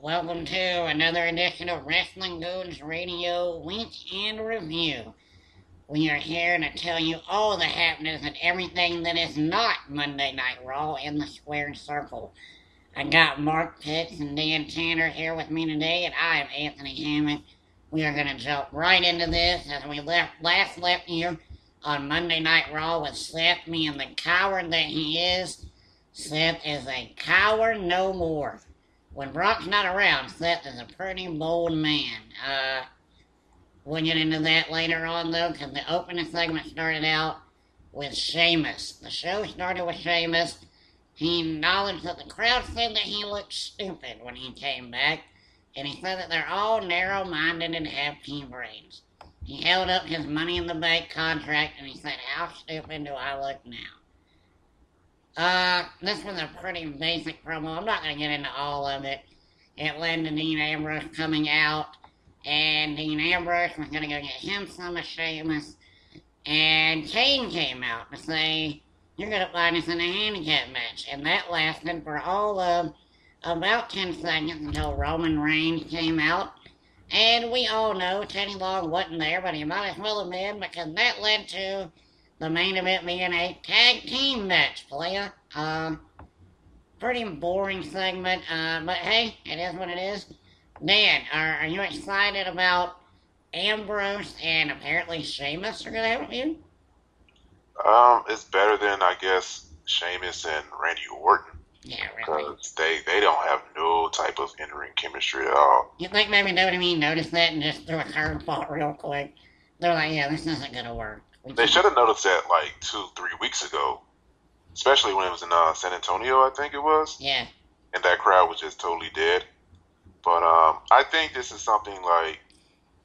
Welcome to another edition of Wrestling Goons Radio Weekend Review. We are here to tell you all the happenings and everything that is not Monday Night Raw in the squared circle. I got Mark Pitts and Dan Tanner here with me today, and I am Anthony Hammond. We are going to jump right into this as we last left you on Monday Night Raw with Seth being the coward that he is. Seth is a coward no more. When Brock's not around, Seth is a pretty bold man. We'll get into that later on, though, because the opening segment started out with Sheamus. The show started with Sheamus. He acknowledged that the crowd said that he looked stupid when he came back, and he said that they're all narrow-minded and have pea brains. He held up his Money in the Bank contract, and he said, "How stupid do I look now?" This was a pretty basic promo. I'm not going to get into all of it. It led to Dean Ambrose coming out, and Dean Ambrose was going to go get him some of Sheamus, and Kane came out to say, "You're going to find us in a handicap match," and that lasted for all of about 10 seconds until Roman Reigns came out, and we all know Teddy Long wasn't there, but he might as well have been, because that led to the main event being a tag team match, playa. Pretty boring segment, but hey, it is what it is. Dan, are you excited about Ambrose and apparently Sheamus are going to have a feud? It's better than, I guess, Sheamus and Randy Orton. Yeah, really. Because they don't have no type of in-ring chemistry at all. You think maybe WWE noticed that and just threw a curveball real quick? They're like, yeah, this isn't going to work. They should have noticed that like 2-3 weeks ago, especially when it was in San Antonio, I think it was. Yeah. And that crowd was just totally dead. But I think this is something like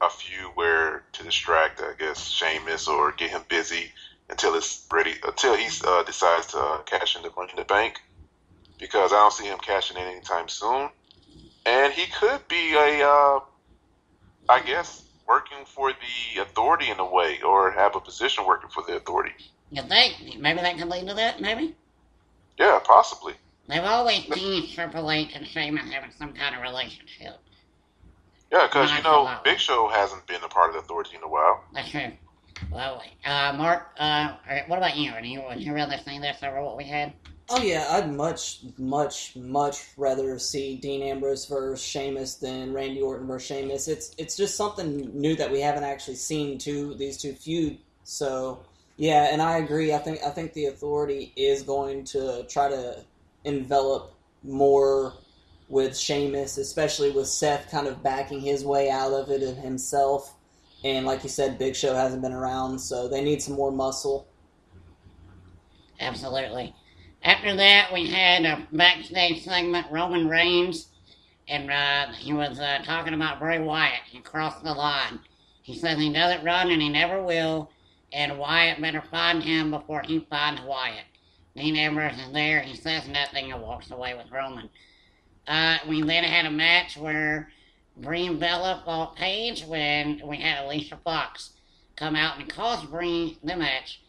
a feud where to distract, I guess, Sheamus or get him busy until it's ready, until he decides to cash in the Money in the Bank. Because I don't see him cashing in anytime soon. And he could be I guess, working for the Authority in a way, or have a position working for the Authority. You think? Maybe that could lead to that, maybe? Yeah, possibly. They've always teased Triple H and Sheamus having some kind of relationship. Yeah, because, Big Show hasn't been a part of the Authority in a while. That's true. Well, Mark, what about you? Would you rather see this over what we had? Oh yeah, I'd much rather see Dean Ambrose versus Sheamus than Randy Orton versus Sheamus. It's just something new that we haven't actually seen these two feud. So yeah, and I agree. I think the Authority is going to try to envelop more with Sheamus, especially with Seth kind of backing his way out of it himself. And like you said, Big Show hasn't been around, so they need some more muscle. Absolutely. After that, we had a backstage segment, Roman Reigns, and he was talking about Bray Wyatt. He crossed the line. He says he doesn't run and he never will, and Wyatt better find him before he finds Wyatt. Dean Ambrose is there, he says nothing and walks away with Roman. We then had a match where Brie Bella fought Paige when we had Alicia Fox come out and cost Brie the match.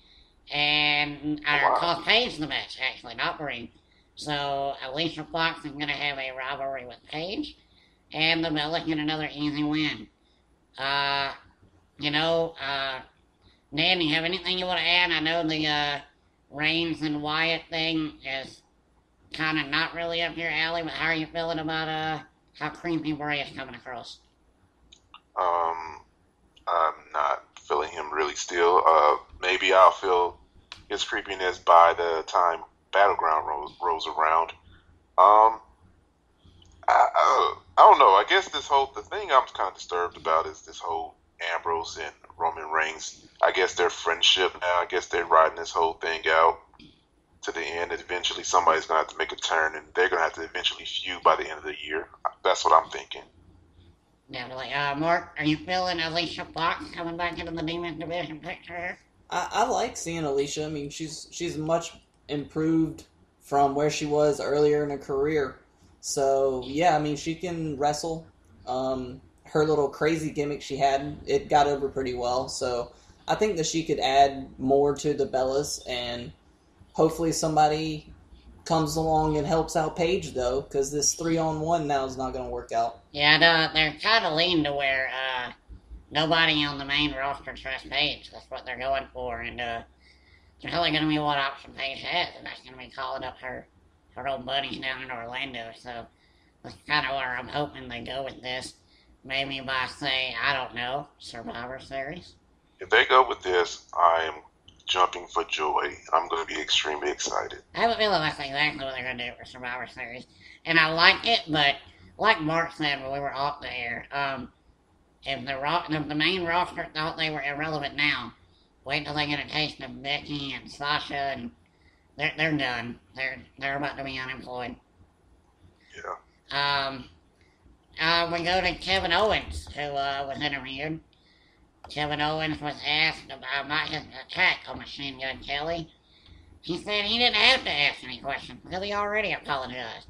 And cost Paige the match, actually, not Brie. So Alicia Fox is going to have a rivalry with Paige, and the Bellas get another easy win. Dan, do you have anything you want to add? I know the Reigns and Wyatt thing is kind of not really up your alley, but how are you feeling about how creepy Bray is coming across? I'm not feeling him really still. Maybe I'll feel his creepiness by the time Battleground rolls around. I don't know. I guess the thing I'm kind of disturbed about is this whole Ambrose and Roman Reigns. I guess their friendship now. I guess they're riding this whole thing out to the end. And eventually somebody's going to have to make a turn, and they're going to have to eventually feud by the end of the year. That's what I'm thinking. Definitely. Mark, are you feeling Alicia Fox coming back into the Demon Division picture here? I like seeing Alicia. I mean, she's much improved from where she was earlier in her career. So, yeah, I mean, she can wrestle. Her little crazy gimmick she had, it got over pretty well. So, I think that she could add more to the Bellas, and hopefully somebody comes along and helps out Paige, though, because this 3-on-1 now is not going to work out. Yeah, they're kind of leaning to where nobody on the main roster trusts Paige. That's what they're going for, and there's only going to be one option Paige has, and that's going to be calling up her old buddies down in Orlando. So that's kind of where I'm hoping they go with this. Maybe by, say, I don't know, Survivor Series. If they go with this, I am jumping for joy. I'm going to be extremely excited. I have a feeling that's exactly what they're going to do for Survivor Series. And I like it, but like Mark said when we were off the air, if the main roster thought they were irrelevant now, wait till they get a taste of Becky and Sasha, and they're done. They're about to be unemployed. Yeah. We go to Kevin Owens, who was interviewed. Kevin Owens was asked about his attack on Machine Gun Kelly. He said he didn't have to ask any questions because he already apologized.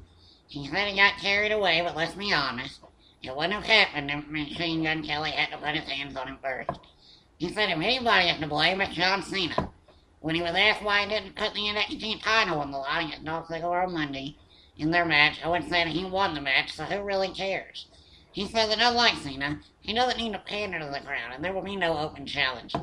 He said he got carried away, but let's be honest, it wouldn't have happened if Machine Gun Kelly had to put his hands on him first. He said if anybody is to blame, it's John Cena. When he was asked why he didn't put the NXT title on the line against Dolph Ziggler on Monday in their match, Owens said he won the match, so who really cares? He said that unlike Cena, he doesn't need to pander to the crowd, and there will be no open challenge.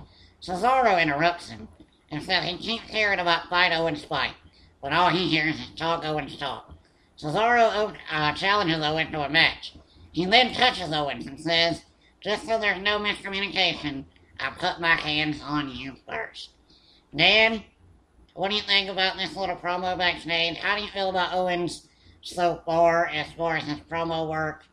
Cesaro interrupts him and says he keeps hearing about fight Owens fight, but all he hears is talk Owens talk. Cesaro challenges Owens to a match. He then touches Owens and says, just so there's no miscommunication, I put my hands on you first. Dan, what do you think about this little promo backstage? How do you feel about Owens so far as his promo work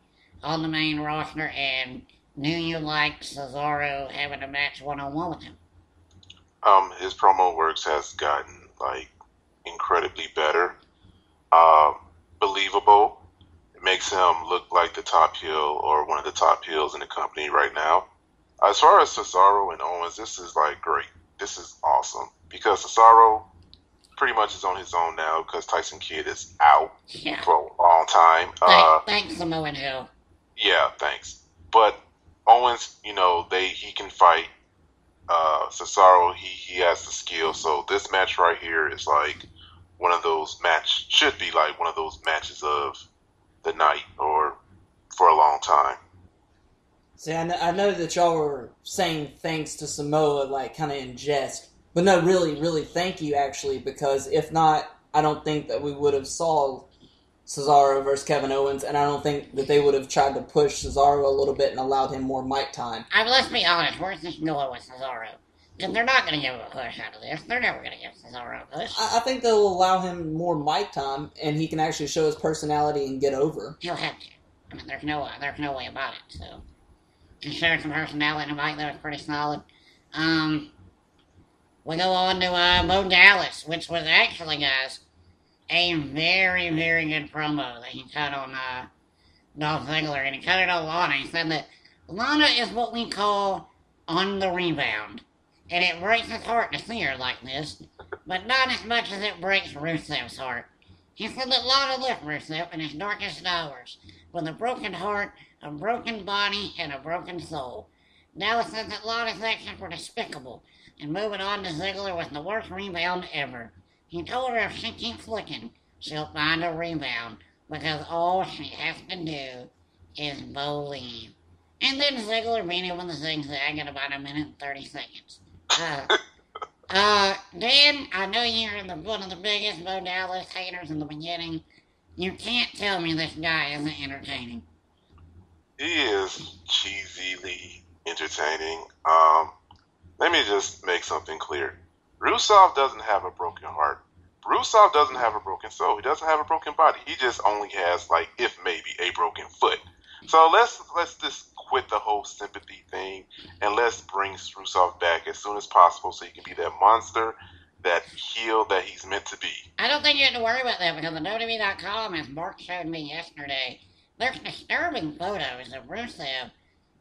on the main roster, and do you like Cesaro having a match one-on-one with him? His promo works has gotten incredibly better, believable. It makes him look like the top heel or one of the top heels in the company right now. As far as Cesaro and Owens, this is great. This is awesome because Cesaro pretty much is on his own now because Tyson Kidd is out for a long time. Thanks, Samoan Hill. Yeah, thanks. But Owens, he can fight. Cesaro, he has the skill. So this match right here is one of those should be one of those matches of the night or for a long time. See, I know that y'all were saying thanks to Samoa, kind of in jest. But no, really, really thank you, actually, because if not, I don't think that we would have saw Cesaro versus Kevin Owens, and I don't think that they would have tried to push Cesaro a little bit and allowed him more mic time. Let's be honest, where's this going with Cesaro? Because they're not going to give him a push out of this. They're never going to give Cesaro a push. I think they'll allow him more mic time, and he can actually show his personality and get over. He'll have to. I mean, there's no way about it, so. He showed some personality in the mic that was pretty solid. We go on to Bo Dallas, which was actually, guys, a very, very good promo that he cut on Dolph Ziggler, and he cut it on Lana. He said that Lana is what we call on the rebound, and it breaks his heart to see her like this, but not as much as it breaks Rusev's heart. He said that Lana left Rusev in his darkest hours with a broken heart, a broken body, and a broken soul. Dallas said that Lana's actions were despicable, and moving on to Ziggler was the worst rebound ever. He told her if she keeps looking, she'll find a rebound, because all she has to do is believe. And then Ziggler beat him with the zigzag in about 1 minute and 30 seconds. Dan, I know you're one of the biggest Bo Dallas haters in the beginning. You can't tell me this guy isn't entertaining. He is cheesily entertaining. Let me just make something clear. Rusev doesn't have a broken heart. Rusev doesn't have a broken soul. He doesn't have a broken body. He just only has, if maybe, a broken foot. So let's just quit the whole sympathy thing, and let's bring Rusev back as soon as possible so he can be that monster, that heel that he's meant to be. I don't think you have to worry about that because on WWE.com, as Mark showed me yesterday, there's disturbing photos of Rusev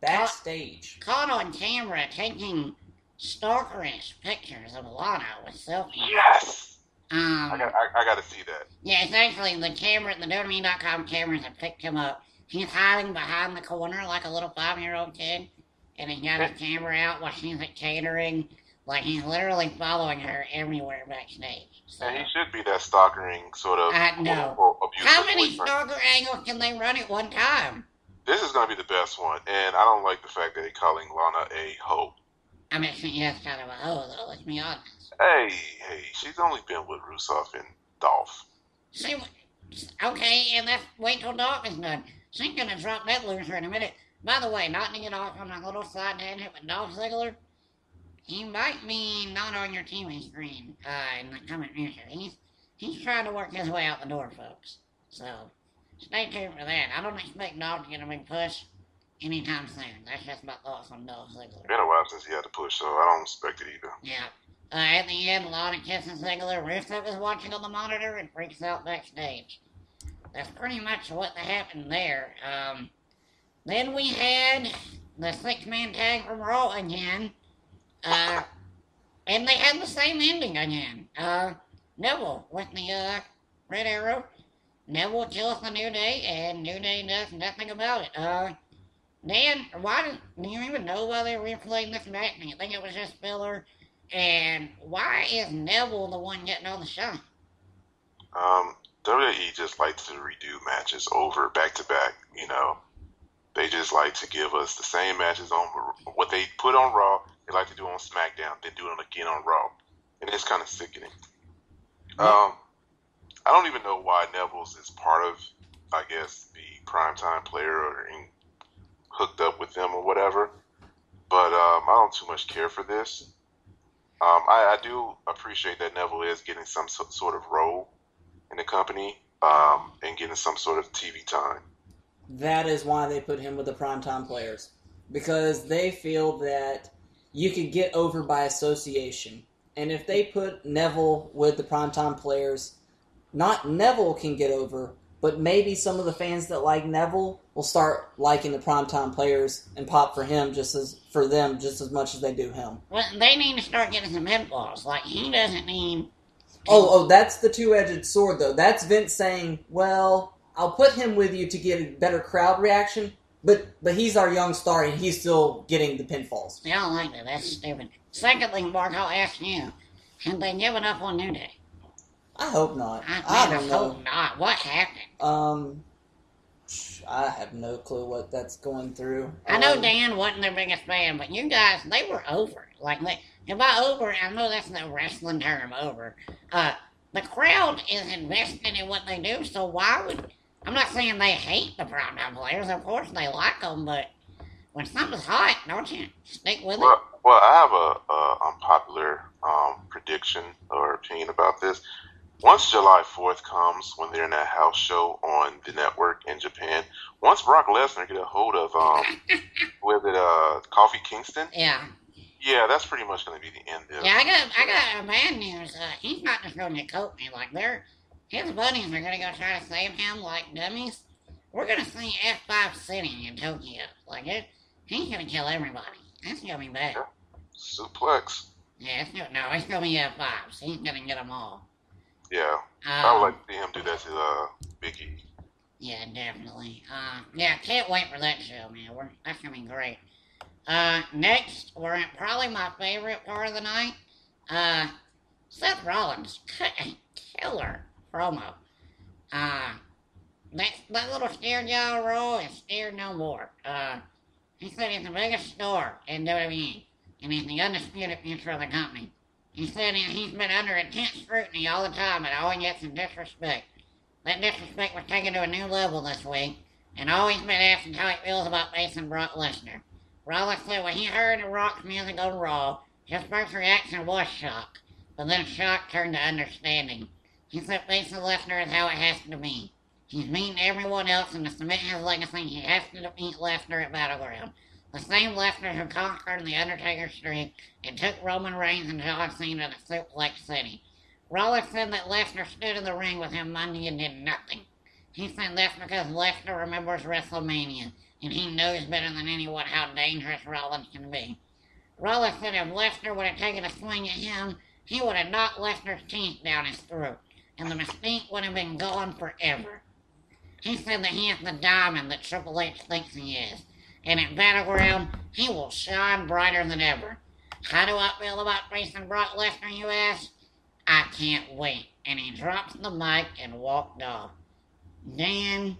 backstage caught on camera taking stalkerish pictures of Lana with selfies. Yes! I got to see that. Yeah, it's actually the WWE.com cameras have picked him up. He's hiding behind the corner like a little 5-year-old kid, and he's got his camera out while she's at catering. Like, he's literally following her everywhere backstage. So. And he should be that stalkering sort of No. abusive How many boyfriend. stalker angles can they run at one time? This is going to be the best one, and I don't like the fact that they're calling Lana a hoe. I mean, she is kind of a hoe, though, let's be honest. Hey, she's only been with Rusev and Dolph. Okay, and that's wait till Dolph is done. She's gonna drop that loser in a minute. By the way, not to get off on a little side tangent with Dolph Ziggler, he might be not on your TV screen in the coming future. He's trying to work his way out the door, folks. So, stay tuned for that. I don't expect Dolph to get a big push anytime soon. That's just my thoughts on Dolph Ziggler. Been a while since he had to push, so I don't expect it either. Yeah. At the end, Lana kisses Ziggler. Rusev is watching on the monitor and freaks out backstage. That's pretty much what happened there. Then we had the six-man tag from Raw again. And they had the same ending again. Neville with the red arrow. Neville kills the New Day, and New Day does nothing about it. Dan, do you even know why they're replaying this match? Do you think it was just filler? And why is Neville the one getting all the shine? WWE just likes to redo matches over back to back, you know. They just like to give us the same matches on what they put on Raw. They like to do on SmackDown, then do it again on Raw, and it's kind of sickening. I don't even know why Neville's is part of, I guess, the primetime player or hooked up with them or whatever. But I don't too much care for this. I do appreciate that Neville is getting some sort of role in the company and getting some sort of TV time. That is why they put him with the primetime players. Because they feel that you could get over by association. And if they put Neville with the primetime players, not Neville can get over, but maybe some of the fans that like Neville will start liking the primetime players and pop for him just as much as they do him. Well, they need to start getting some pinfalls. Like, he doesn't need... Oh, that's the two-edged sword, though. That's Vince saying, well, I'll put him with you to get a better crowd reaction, but he's our young star and he's still getting the pinfalls. I don't like that. That's stupid. Secondly, Mark, I'll ask you, have they given up on New Day? I hope not. I don't know. Hope not. What happened? I have no clue what that's going through. I know Dan wasn't their biggest fan, but you guys, they were over. Like, and by over, I know that's the wrestling term, over. The crowd is invested in what they do, so why would... I'm not saying they hate the primetime players. Of course they like them, but when something's hot, don't you stick with it? Well, I have a unpopular prediction or opinion about this. Once July 4th comes, when they're in that house show on the network in Japan, once Brock Lesnar get a hold of, Kofi Kingston? Yeah, that's pretty much going to be the end of it. Yeah, I got a bad news. He's not just going to cope me. Like, his buddies are going to go try to save him like dummies. We're going to see F5 City in Tokyo. Like, he's going to kill everybody. That's going to be bad. Yeah. Suplex. Yeah, it's going to be F5s. He's going to get them all. Yeah, I would like to see him do that to Big E. Yeah, definitely. Yeah, can't wait for that show, man. That's going to be great. Next, we're at probably my favorite part of the night. Seth Rollins cut a killer promo. That little steer jaw roll is steered no more. He said he's the biggest star in WWE, and he's the undisputed future of the company. He said he's been under intense scrutiny all the time and always gets some disrespect. That disrespect was taken to a new level this week, and always been asked how he feels about facing Brock Lesnar. Rollins said when he heard the Rock's music on Raw, his first reaction was shock, but then shock turned to understanding. He said facing Lesnar is how it has to be. He's beaten everyone else, and to cement his legacy, he has to defeat Lesnar at Battleground. The same Lesnar who conquered the Undertaker streak and took Roman Reigns and John Cena to Suplex City. Rollins said that Lesnar stood in the ring with him Monday and did nothing. He said that's because Lesnar remembers WrestleMania, and he knows better than anyone how dangerous Rollins can be. Rollins said if Lesnar would have taken a swing at him, he would have knocked Lesnar's teeth down his throat, and the mystique would have been gone forever. He said that he is the diamond that Triple H thinks he is, and at Battleground, he will shine brighter than ever. How do I feel about facing Brock Lesnar, you ask? I can't wait. And he dropped the mic and walked off. Dan,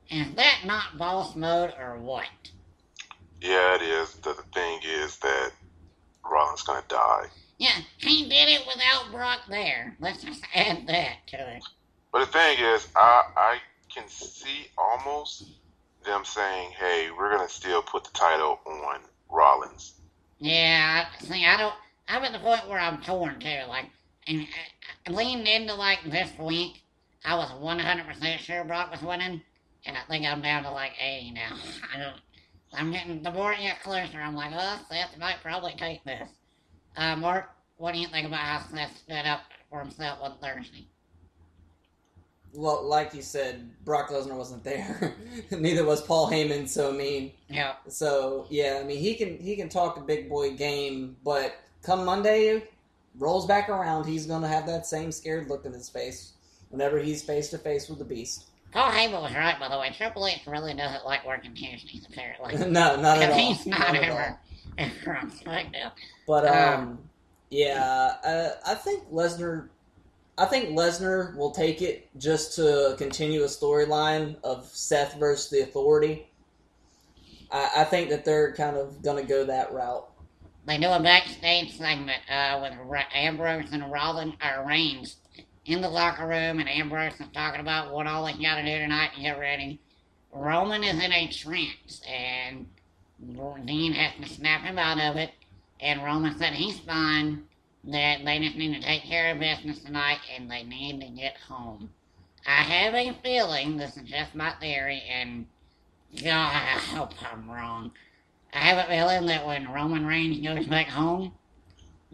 is that not boss mode or what? Yeah, it is. The thing is that Rollins gonna die. Yeah, he did it without Brock there. Let's just add that to it. But the thing is, I can see almost them saying, "Hey, we're gonna still put the title on Rollins." Yeah, see, I'm at the point where I'm torn too. Like, and leaning into like this week, I was 100% sure Brock was winning, and I think I'm down to like 80 now. I'm getting, the more it gets closer, I'm like, oh, Seth might probably take this. Mark, what do you think about how Seth stood up for himself on Thursday? Well, like you said, Brock Lesnar wasn't there. Neither was Paul Heyman. So I mean, Yeah. So yeah, I mean he can talk a big boy game, but come Monday, rolls back around, he's gonna have that same scared look in his face whenever he's face to face with the Beast. Paul Heyman was right, by the way. Triple H really doesn't like working Tuesdays, apparently. No, not at all. He's not ever on Smackdown. But yeah, I think Lesnar will take it just to continue a storyline of Seth versus the Authority. I think that they're kind of going to go that route. They do a backstage segment with Ambrose and Reigns in the locker room, and Ambrose is talking about what all they got to do tonight to get ready. Roman is in a trance, and Dean has to snap him out of it, and Roman said he's fine, that they just need to take care of business tonight, and they need to get home. I have a feeling, this is just my theory, and God, I hope I'm wrong. I have a feeling that when Roman Reigns goes back home,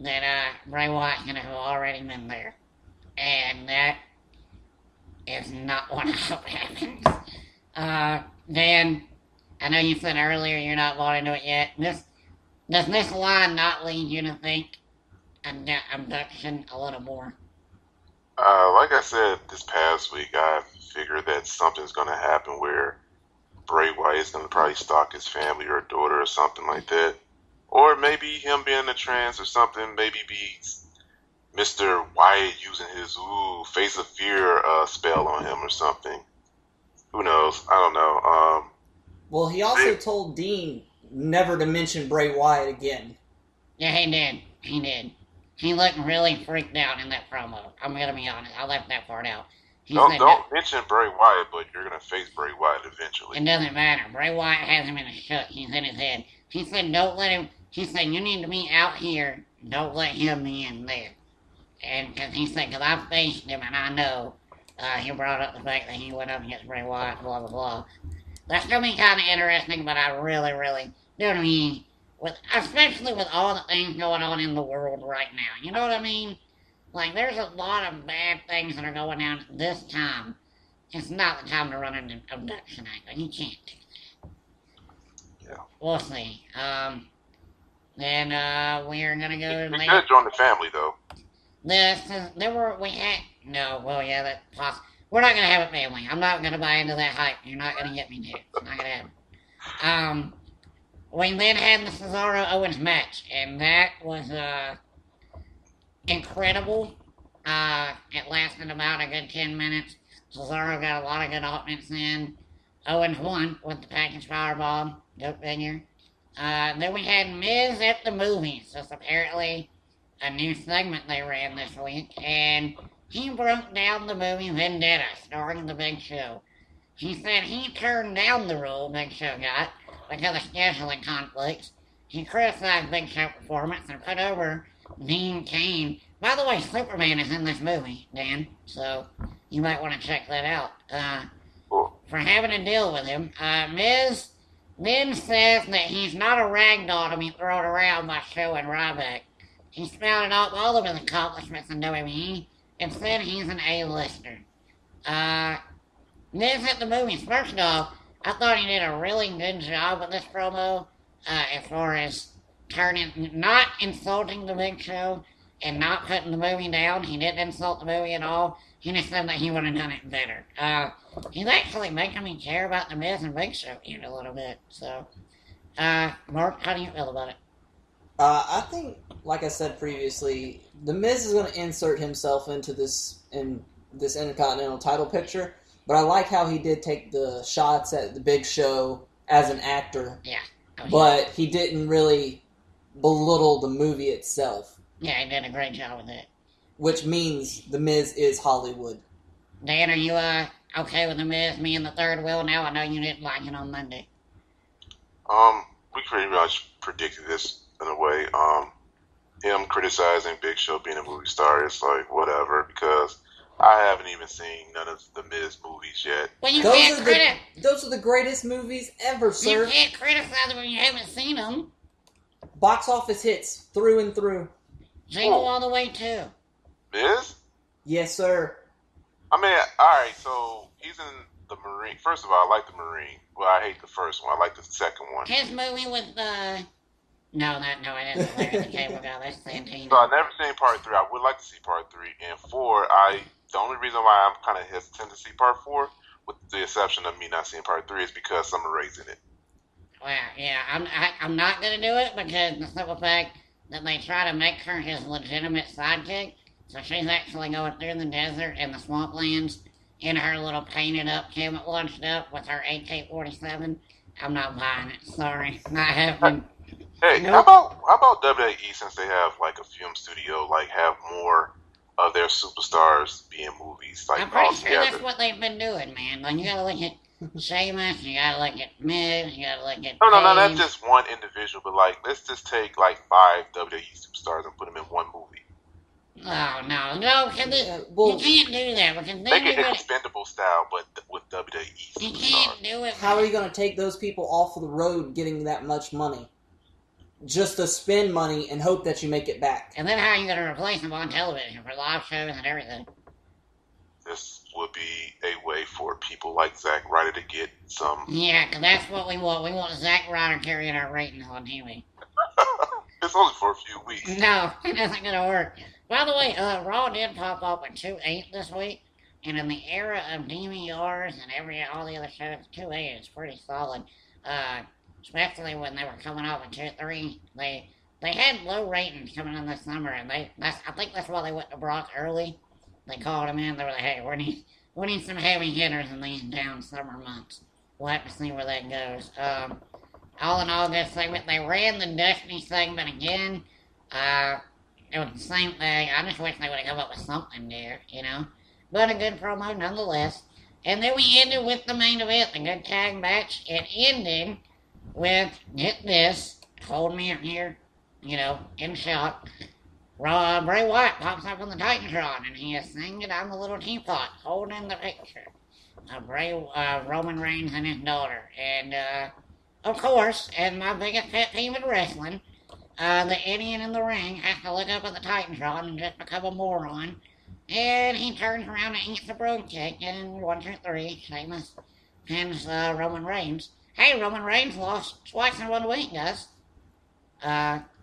that Bray Wyatt's going to have already been there. And that is not what I hope happens. Dan, I know you said earlier you're not bought into it yet. Does this line not lead you to think abduction a little more? Like I said this past week, I figured that something's going to happen where Bray Wyatt is going to probably stalk his family or daughter or something like that. Or maybe him being in a trance or something, maybe be Mr. Wyatt using his Face of Fear spell on him or something. Who knows? I don't know. Well, he also told Dean never to mention Bray Wyatt again. Yeah, he did. He did. He looked really freaked out in that promo. I'm going to be honest. I left that part out. Don't mention Bray Wyatt, but you're going to face Bray Wyatt eventually. It doesn't matter. Bray Wyatt has him in a shook. He's in his head. He said, don't let him. He said, you need to be out here. Don't let him be in there. And because he said, because I faced him and I know, he brought up the fact that he went up against Bray Wyatt, blah, blah, blah. That's going to be kind of interesting, but I really, really, you know what I mean? Especially with all the things going on in the world right now. You know what I mean? Like, there's a lot of bad things that are going on at this time. It's not the time to run an abduction angle. You can't do that. Yeah. We'll see. Then we're going to go... We could join the family, though. We're not going to have a family. I'm not going to buy into that hype. You're not going to get me there. It's not going to happen. We then had the Cesaro-Owens match, and that was incredible. It lasted about a good 10 minutes. Cesaro got a lot of good offense in. Owens won with the package powerbomb. Go figure. Then we had Miz at the movies. That's apparently a new segment they ran this week, and he broke down the movie Vendetta, starring The Big Show. He said he turned down the role Big Show got because of scheduling conflicts. He criticized Big Show's performance and put over Dean Cain. By the way, Superman is in this movie, Dan, so you might want to check that out. For having to deal with him, Miz then says that he's not a ragdoll to be thrown around by Show and Ryback. He spouted off all of his accomplishments in WWE and said he's an A-lister. Miz at the movies. First off, I thought he did a really good job with this promo, as far as not insulting the Big Show and not putting the movie down. He didn't insult the movie at all. He just said that he would have done it better. He's actually making me care about the Miz and Big Show here a little bit. So, Mark, how do you feel about it? I think, like I said previously, The Miz is going to insert himself into this Intercontinental title picture. But I like how he did take the shots at the Big Show as an actor. Yeah. But he didn't really belittle the movie itself. Yeah, he did a great job with it. Which means The Miz is Hollywood. Dan, are you okay with The Miz? Me and the third wheel now? I know you didn't like it on Monday. We pretty much predicted this in a way. Him criticizing Big Show being a movie star is like whatever, because I haven't even seen none of the Miz movies yet. Well, you those are the greatest movies ever, sir. You can't criticize them when you haven't seen them. Box office hits through and through. Jingle all the way too. Miz? Yes, sir. I mean, alright, so he's in the Marine. First of all, I like the Marine. Well, I hate the first one. I like the second one. His movie with No, it isn't Larry the Cable Guy. That's Santino. So I've never seen part 3. I would like to see part 3. And 4, the only reason why I'm kind of hesitant to see part 4, with the exception of me not seeing part 3, is because Summer Rae's in it. Well, yeah, I'm not gonna do it because the simple fact that they try to make her his legitimate sidekick, so she's actually going through the desert and the swamplands in her little painted up, camouflaged up with her AK-47. I'm not buying it. Sorry, not happening. Hey, Nope. how about WWE, since they have like a film studio, like have more of their superstars be in movies, like I'm all pretty sure together? that's what they've been doing, man. Like, you gotta look at Sheamus, you gotta look at Miz, you gotta look at No, that's Paige. just one individual, but like, let's just take like 5 WWE superstars and put them in one movie. Oh, no, because well, you can't do that, because then Make it you're gonna, expendable style, but with WWE you superstars. can't do it. how are you going to take those people off of the road getting that much money? Just to spend money and hope that you make it back. And then how are you gonna replace them on television for live shows and everything? This would be a way for people like Zack Ryder to get some. Yeah, because that's what we want. We want Zack Ryder carrying our ratings on TV. It's only for a few weeks. No, it isn't gonna work. By the way, Raw did pop up at 2.8 this week, and in the era of DVRs and all the other shows, 2.8 is pretty solid. Especially when they were coming off at 2.3, they had low ratings coming in this summer, and I think that's why they went to Brock early. They called him in. They were like, "Hey, we need some heavy hitters in these down summer months. We'll have to see where that goes." All in all, this segment, they ran the Destiny segment again. It was the same thing. I just wish they would have come up with something there, you know. But a good promo nonetheless. And then we ended with the main event, the good tag match. It ended with, get this, hold me up here, you know, in shock. Bray Wyatt pops up on the Titantron, and he is singing on the little teapot, holding the picture of Roman Reigns and his daughter. And, of course, as my biggest pet peeve in wrestling, the idiot in the ring has to look up at the Titantron and just become a moron. And he turns around and eats the brogue kick, and 1, 2, 3, Sheamus pins Roman Reigns. Hey, Roman Reigns lost twice in 1 week, guys.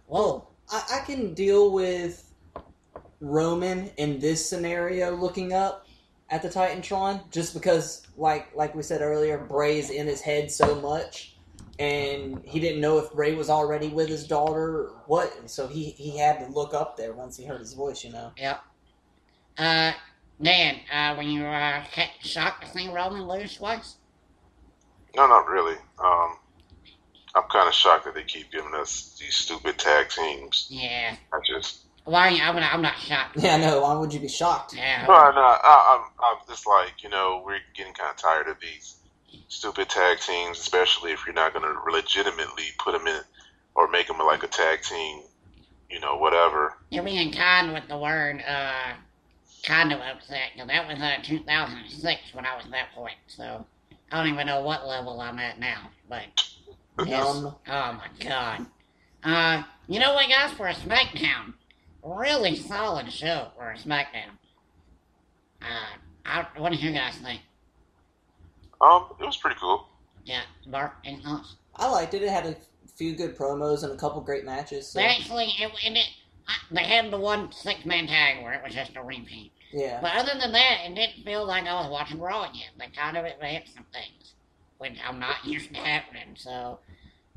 Whoa. I can deal with Roman in this scenario looking up at the Titantron, just because, like we said earlier, Bray is in his head so much, and he didn't know if Bray was already with his daughter or what, and so he had to look up there once he heard his voice, you know. Yep. Dan, were you shocked to see Roman lose twice? No, not really. I'm kind of shocked that they keep giving us these stupid tag teams. Yeah. Why? I'm not shocked. Yeah, no, why would you be shocked? Yeah. No, I'm just like, you know, we're getting kind of tired of these stupid tag teams, especially if you're not going to legitimately put them in or make them like a tag team, you know, whatever. You're being kind with the word, kind of upset, because that was 2006 when I was that point, so I don't even know what level I'm at now, but yes. Oh my god. You know what, guys, for a Smackdown, really solid show for a Smackdown. What do you guys think? It was pretty cool. Yeah, Bart, any thoughts? I liked it. It had a few good promos and a couple great matches. So. But actually, they had the 1 6-man tag where it was just a repeat. Yeah. But other than that, it didn't feel like I was watching Raw again. They kind of advanced some things, which I'm not used to happening. So,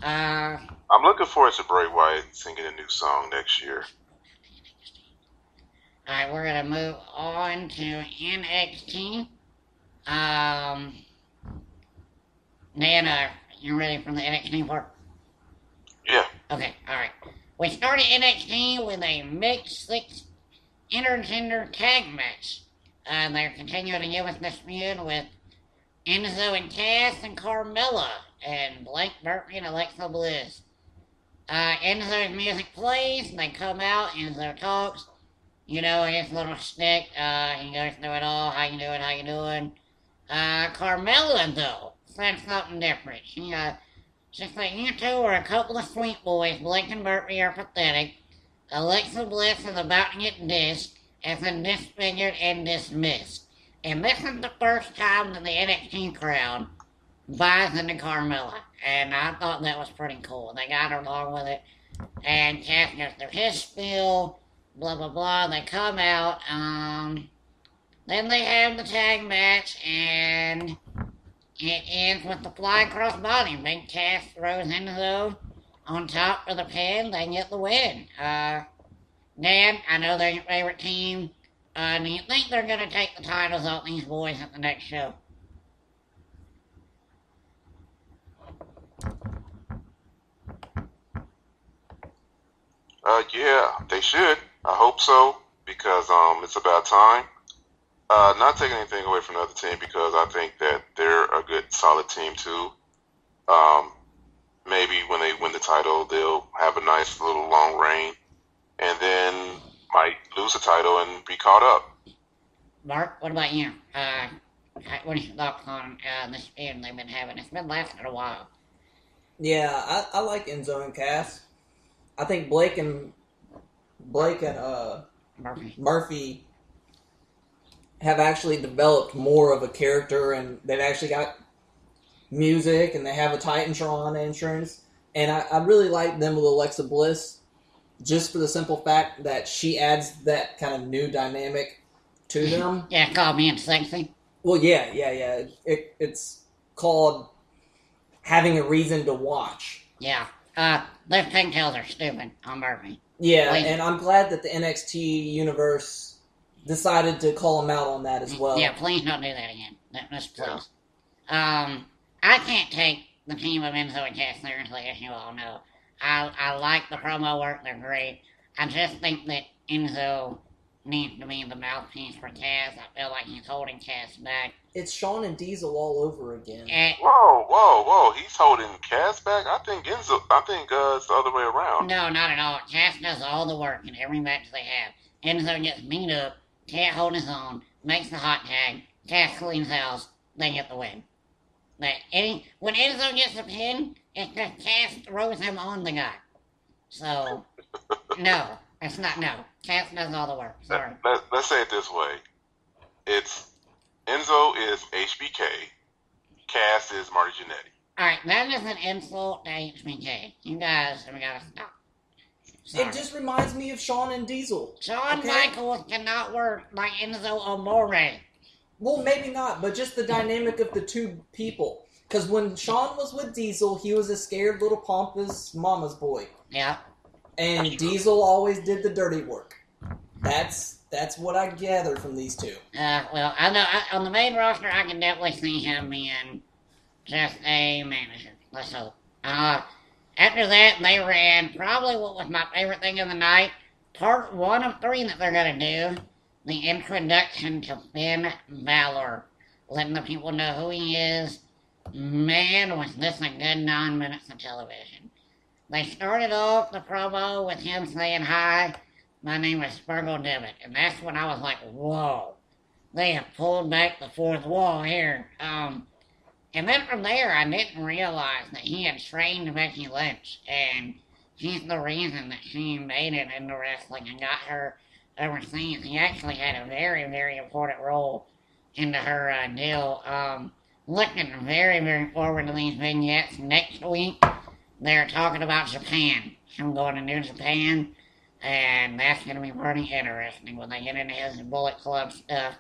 I'm looking forward to Bray Wyatt singing a new song next year. Alright, we're gonna move on to NXT. Dan, you ready for the NXT part? Yeah. Okay, alright. We started NXT with a mixed six intergender tag match. They're continuing to give us this feud with Enzo and Cass and Carmella and Blake Murphy and Alexa Bliss. Enzo's music plays, they come out, Enzo talks, you know, his little shtick, he goes through it all, how you doing, how you doing. Carmella, though, said something different. She said, you two are a couple of sweet boys, Blake and Murphy are pathetic. Alexa Bliss is about to get dished, as in disfigured and dismissed. And this is the first time that the NXT crowd buys into Carmella. And I thought that was pretty cool. They got along with it. And Cass goes through his spiel, blah, blah, blah. They come out. Then they have the tag match, and it ends with the flying crossbody. Big Cass throws Enzo on top of the pin. They get the win. Dan, I know they're your favorite team. Do you think they're going to take the titles off these boys at the next show? Yeah, they should. I hope so, because it's about time. Not taking anything away from the other team, because I think that they're a good, solid team too. Maybe when they win the title, they'll have a nice little long reign, and then might lose the title and be caught up. Mark, what about you? What are your thoughts on this feud they've been having? It's been lasting a while. Yeah, I like Enzo and Cass. I think Blake and Murphy have actually developed more of a character, and they've actually got music, and they have a Titantron entrance. And I really like them with Alexa Bliss, just for the simple fact that she adds that kind of new dynamic to them. Yeah, call me sexy. Well, yeah. It's called having a reason to watch. Yeah. Their pigtails are stupid on Murphy. Yeah, and I'm glad that the NXT universe decided to call him out on that as well. Yeah, please don't do that again. Let's please. I can't take the team of Enzo and Cass seriously, as you all know. I like the promo work, they're great. I just think that Enzo needs to be the mouthpiece for Cass. I feel like he's holding Cass back. It's Shawn and Diesel all over again. Whoa! He's holding Cass back. I think it's the other way around. No, not at all. Cass does all the work in every match they have. Enzo gets beat up, can't hold his own, makes the hot tag, Cass cleans house, they get the win. When Enzo gets a pin, it's just Cass throws him on the guy. So, no, it's not. No, Cass does all the work. Sorry. Let's say it this way: it's Enzo is HBK, Cass is Marty Jannetty. All right, that is an insult to HBK. You guys have got to stop. Sorry. It just reminds me of Shawn and Diesel. Shawn Michaels cannot work like Enzo Amore. Well, maybe not, but just the dynamic of the two people. Because when Shawn was with Diesel, he was a scared little pompous mama's boy. Yeah. And Diesel always did the dirty work. That's what I gather from these two. Well, I know on the main roster, I can definitely see him being just a manager. Let's hope. After that, they ran probably what was my favorite thing of the night. Part 1 of 3 that they're going to do. The introduction to Finn Balor. Letting the people know who he is. Man, was this a good 9 minutes of television. They started off the promo with him saying, "Hi, my name is Spargo Devitt." And that's when I was like, whoa. They have pulled back the fourth wall here. And then from there, I didn't realize that he had trained Becky Lynch. And she's the reason that she made it into wrestling and got her overseas. He actually had a very, very important role into her deal. Looking very, very forward to these vignettes. Next week, they're talking about Japan. I'm going to New Japan, and that's going to be pretty interesting when they get into his Bullet Club stuff.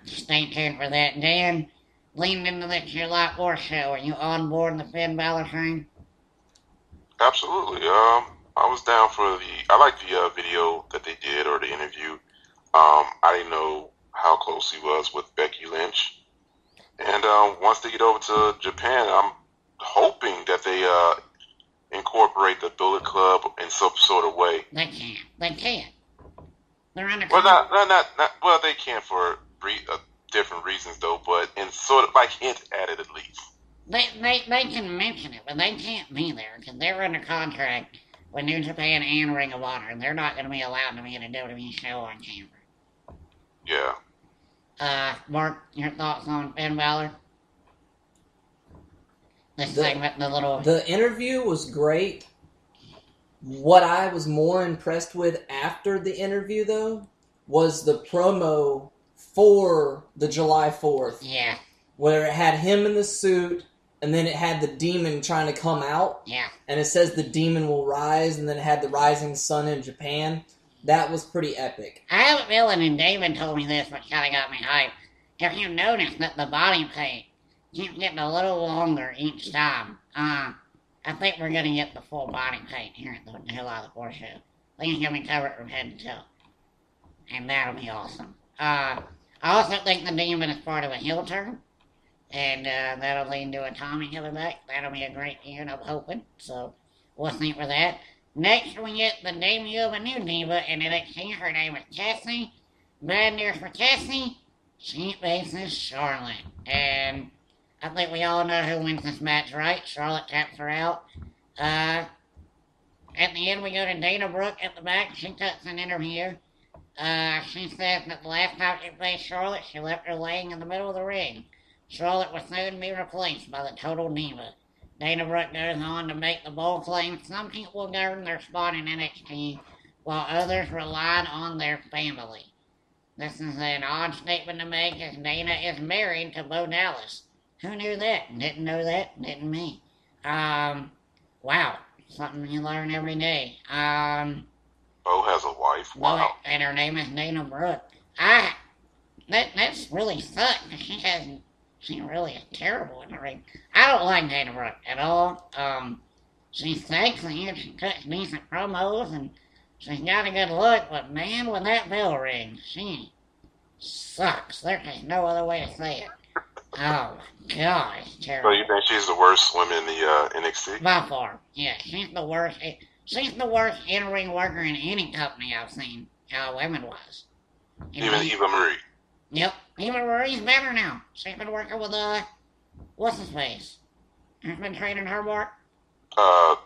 Stay tuned for that. Dan, leading into this July 4th show, are you on board the Finn Balor train? Absolutely. I was down for I like the video that they did or the interview. I didn't know how close he was with Becky Lynch. And once they get over to Japan, I'm hoping that they incorporate the Bullet Club in some sort of way. They can't. They can't. They're under. Well, not. Well, they can for different reasons though, but in sort of like hint at it at least. They can mention it, but they can't be there because they're under contract with New Japan and Ring of Honor, and they're not going to be allowed to be in a WWE show on camera. Yeah. Mark, your thoughts on Finn Balor? This segment, The interview was great. What I was more impressed with after the interview, though, was the promo for the July 4th. Yeah. Where it had him in the suit, and then it had the demon trying to come out. Yeah. And it says the demon will rise, and then it had the rising sun in Japan. That was pretty epic. I have a feeling, and David told me this, which kind of got me hyped. If you notice that the body paint keeps getting a little longer each time, I think we're going to get the full body paint here at the July the 4th show. I think it's going to be covered from head to toe. And that'll be awesome. I also think the demon is part of a heel turn. And that'll lead to a Tommy Hiller back. That'll be a great year, I'm hoping. So we'll see for that. Next, we get the debut of a new diva in NXT. Her name is Cassie. Bad news for Cassie. She faces Charlotte. And I think we all know who wins this match, right? Charlotte taps her out. At the end, we go to Dana Brooke at the back. She cuts an interview. She says that the last time she faced Charlotte, she left her laying in the middle of the ring. Charlotte will soon be replaced by the Total Diva. Dana Brooke goes on to make the bold claim some people will earn their spot in NXT, while others relied on their family. This is an odd statement to make, as Dana is married to Bo Dallas. Who knew that? Didn't know that. Didn't me. Wow. Something you learn every day. Bo has a wife. Wow. And her name is Dana Brooke. That's really sucks. She really is terrible in the ring. I don't like Dana Brooke at all. She's sexy and she cuts decent promos and she's got a good look, but man, when that bell rings, she sucks. There's no other way to say it. Oh my god, it's terrible. So you think she's the worst woman in the NXT? By far, yeah. She's the worst. She's the worst in-ring worker in any company I've seen, women-wise. Even Eva Marie. Yep, Eva Marie's better now. She's been working with, what's his face? Who's been training her, Mark?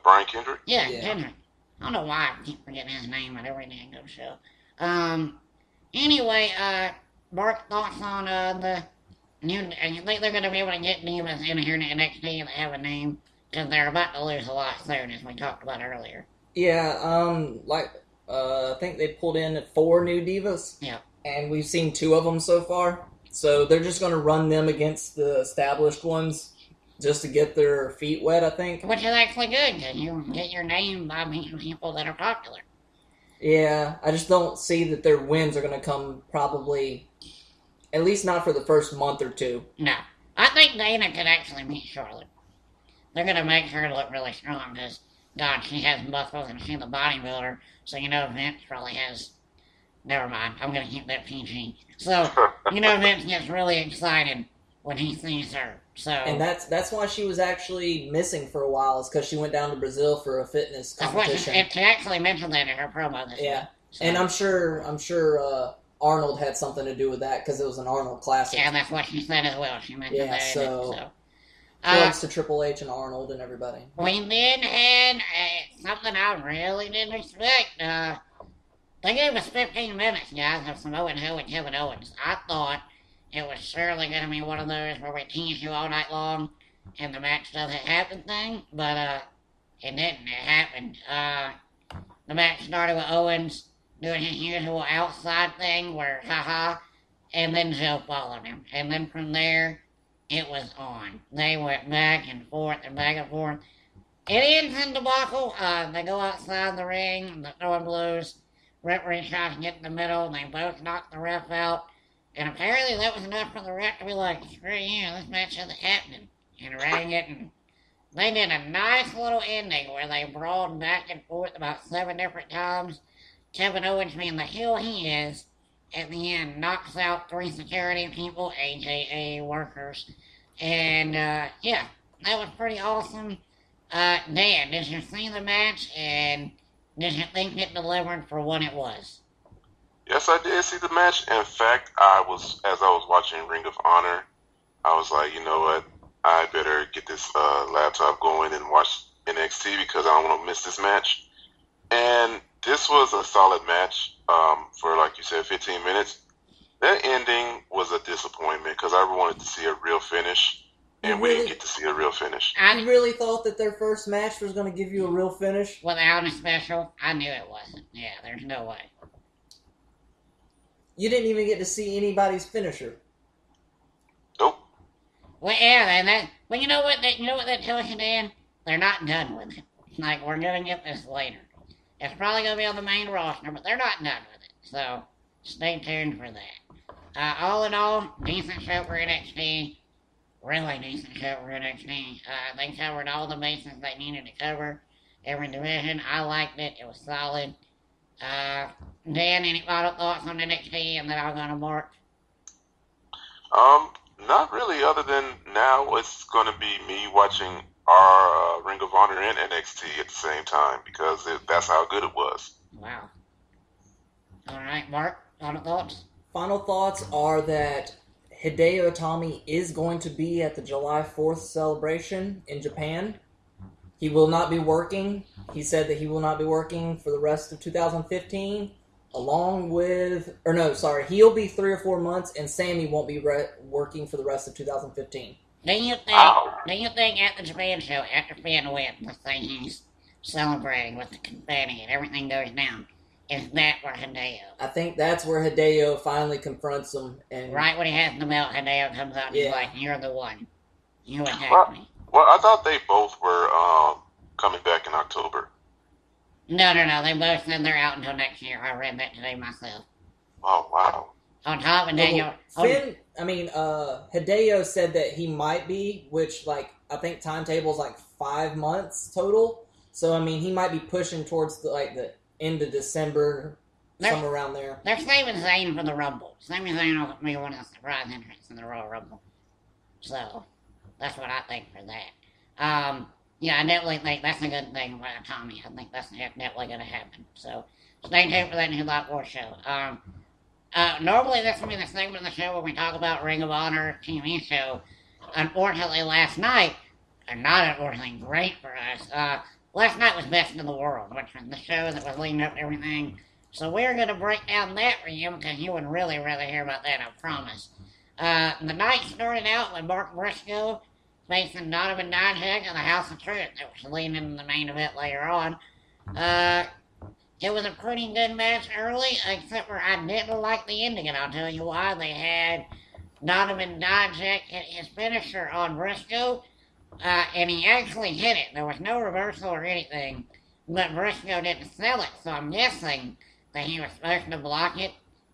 Brian Kendrick? Yeah, Kendrick. I don't know why I keep forgetting his name at every damn go show. Anyway, Mark, thoughts on, the new, you think they're going to be able to get divas in here in NXT that have a name? Because they're about to lose a lot soon, as we talked about earlier. Yeah, I think they pulled in 4 new divas. Yeah. And we've seen 2 of them so far. So they're just going to run them against the established ones just to get their feet wet, I think. Which is actually good, because you get your name by meeting people that are popular. Yeah, I just don't see that their wins are going to come probably, at least not for the first month or 2. No. I think Dana could actually beat Charlotte. They're going to make her look really strong, because, God, she has muscles and she's a bodybuilder, so Vince probably has... Never mind, I'm going to keep that PG. So, Vince gets really excited when he sees her. So, and that's why she was actually missing for a while, is because she went down to Brazil for a fitness competition. She actually mentioned that in her promo this week. So. And I'm sure Arnold had something to do with that, because it was an Arnold Classic. Yeah, that's what she said as well. She mentioned that in it. So. Thanks to Triple H and Arnold and everybody. We then had something I really didn't expect. They gave us 15 minutes, guys, of Samoa Joe and Kevin Owens. I thought it was surely going to be one of those where we tease you all night long and the match doesn't happen thing, but it didn't. It happened. The match started with Owens doing his usual outside thing where, and then Joe followed him. And then from there, it was on. They went back and forth and back and forth. It ends in debacle. They go outside the ring, the throwing blows. Referee tries to get in the middle, and they both knock the ref out. And apparently that was enough for the ref to be like, screw you, this match isn't happening. And rang it, and They did a nice little ending where they brawled back and forth about 7 different times. Kevin Owens, being the heel he is, at the end knocks out 3 security people, aka workers. And yeah, that was pretty awesome. Dan, did you see the match and did you think it delivered for what it was? Yes, I did see the match. In fact, as I was watching Ring of Honor, I was like, you know what? I better get this laptop going and watch NXT because I don't want to miss this match. And this was a solid match for, like you said, 15 minutes. That ending was a disappointment because I wanted to see a real finish, and we didn't get to see a real finish. I really thought that their first match was going to give you a real finish? Without a special, I knew it wasn't. Yeah, there's no way. You didn't even get to see anybody's finisher. Nope. Well, yeah, but you know what? You know what that tells you, Dan? They're not done with it. Like, we're gonna get this later. It's probably gonna be on the main roster, but they're not done with it. So stay tuned for that. All in all, decent show for NXT. Really decent show for NXT. They covered all the bases they needed to cover. Every division. I liked it. It was solid. Dan, any final thoughts on NXT, and then I'll go to Mark? Not really. Other than now, it's going to be me watching our Ring of Honor and NXT at the same time because that's how good it was. Wow. All right, Mark. Final thoughts? Final thoughts are that Hideo Itami is going to be at the July 4th celebration in Japan. He will not be working. He said that he will not be working for the rest of 2015, he'll be 3 or 4 months, and Sammy won't be working for the rest of 2015. Do you think at the Japan show, after Finn wins, let's say he's celebrating with the confetti and everything goes down, is that where Hideo? I think that's where Hideo finally confronts him. And right when he has the belt, Hideo comes out and he's like, "You're the one. You attacked me." Well, I thought they both were coming back in October. No. They both said they're out until next year. I read that today myself. Oh, wow. On top of Daniel... Hideo said that he might be, which, I think timetable's 5 months total. So, he might be pushing towards the end of December, somewhere around there. They're saving Zayn for the Rumble. Sami Zayn will be one of the surprise entrants in the Royal Rumble. So, that's what I think for that. Yeah, I definitely think that's a good thing for Tommy. I think that's definitely going to happen. So, stay tuned for that new Live 4 show. Normally, this will be the segment of the show where we talk about Ring of Honor TV show. Unfortunately, last night, and not unfortunately, great for us, last night was Best of the World, which was the show that was leading up to everything. So we're going to break down that for you because you would really rather hear about that, I promise. The night started out with Mark Briscoe facing Donovan Dijak in the House of Truth that was leading into the main event later on. It was a pretty good match early, except for I didn't like the ending, and I'll tell you why. They had Donovan Dijak hit his finisher on Briscoe, and he actually hit it. There was no reversal or anything, but Briscoe didn't sell it, so I'm guessing that he was supposed to block it,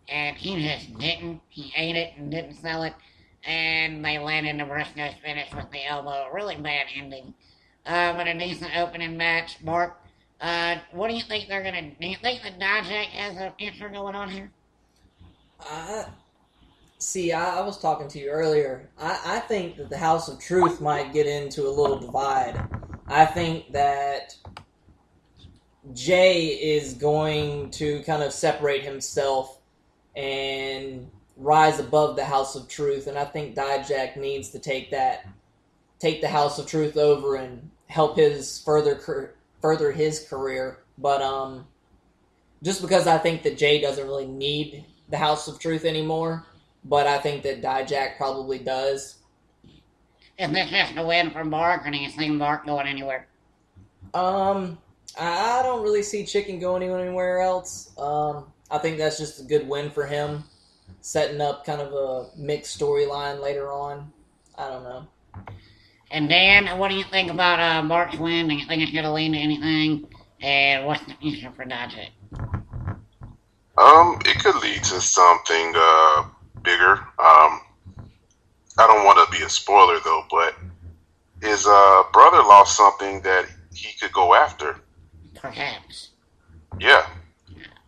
and he just didn't. He ate it and didn't sell it, and they landed into Briscoe's finish with the elbow. A really bad ending, but a decent opening match. Mark, what do you think they're gonna do? Do you think that Dijak has a future going on here? I was talking to you earlier. I think that the House of Truth might get into a little divide. I think that Jay is going to kind of separate himself and rise above the House of Truth, and I think Dijak needs to take the House of Truth over and help his further his career. But just because I think that Jay doesn't really need the House of Truth anymore, but I think that Dijak probably does. Is this just a win for Mark, or do you see Mark going anywhere? I don't really see Chicken going anywhere else. I think that's just a good win for him, setting up kind of a mixed storyline later on. I don't know. And Dan, what do you think about Mark's win? Do you think it's going to lead to anything? And what's the future for Dijak? It could lead to something bigger. I don't want to be a spoiler though, but his brother lost something that he could go after. Perhaps. Yeah.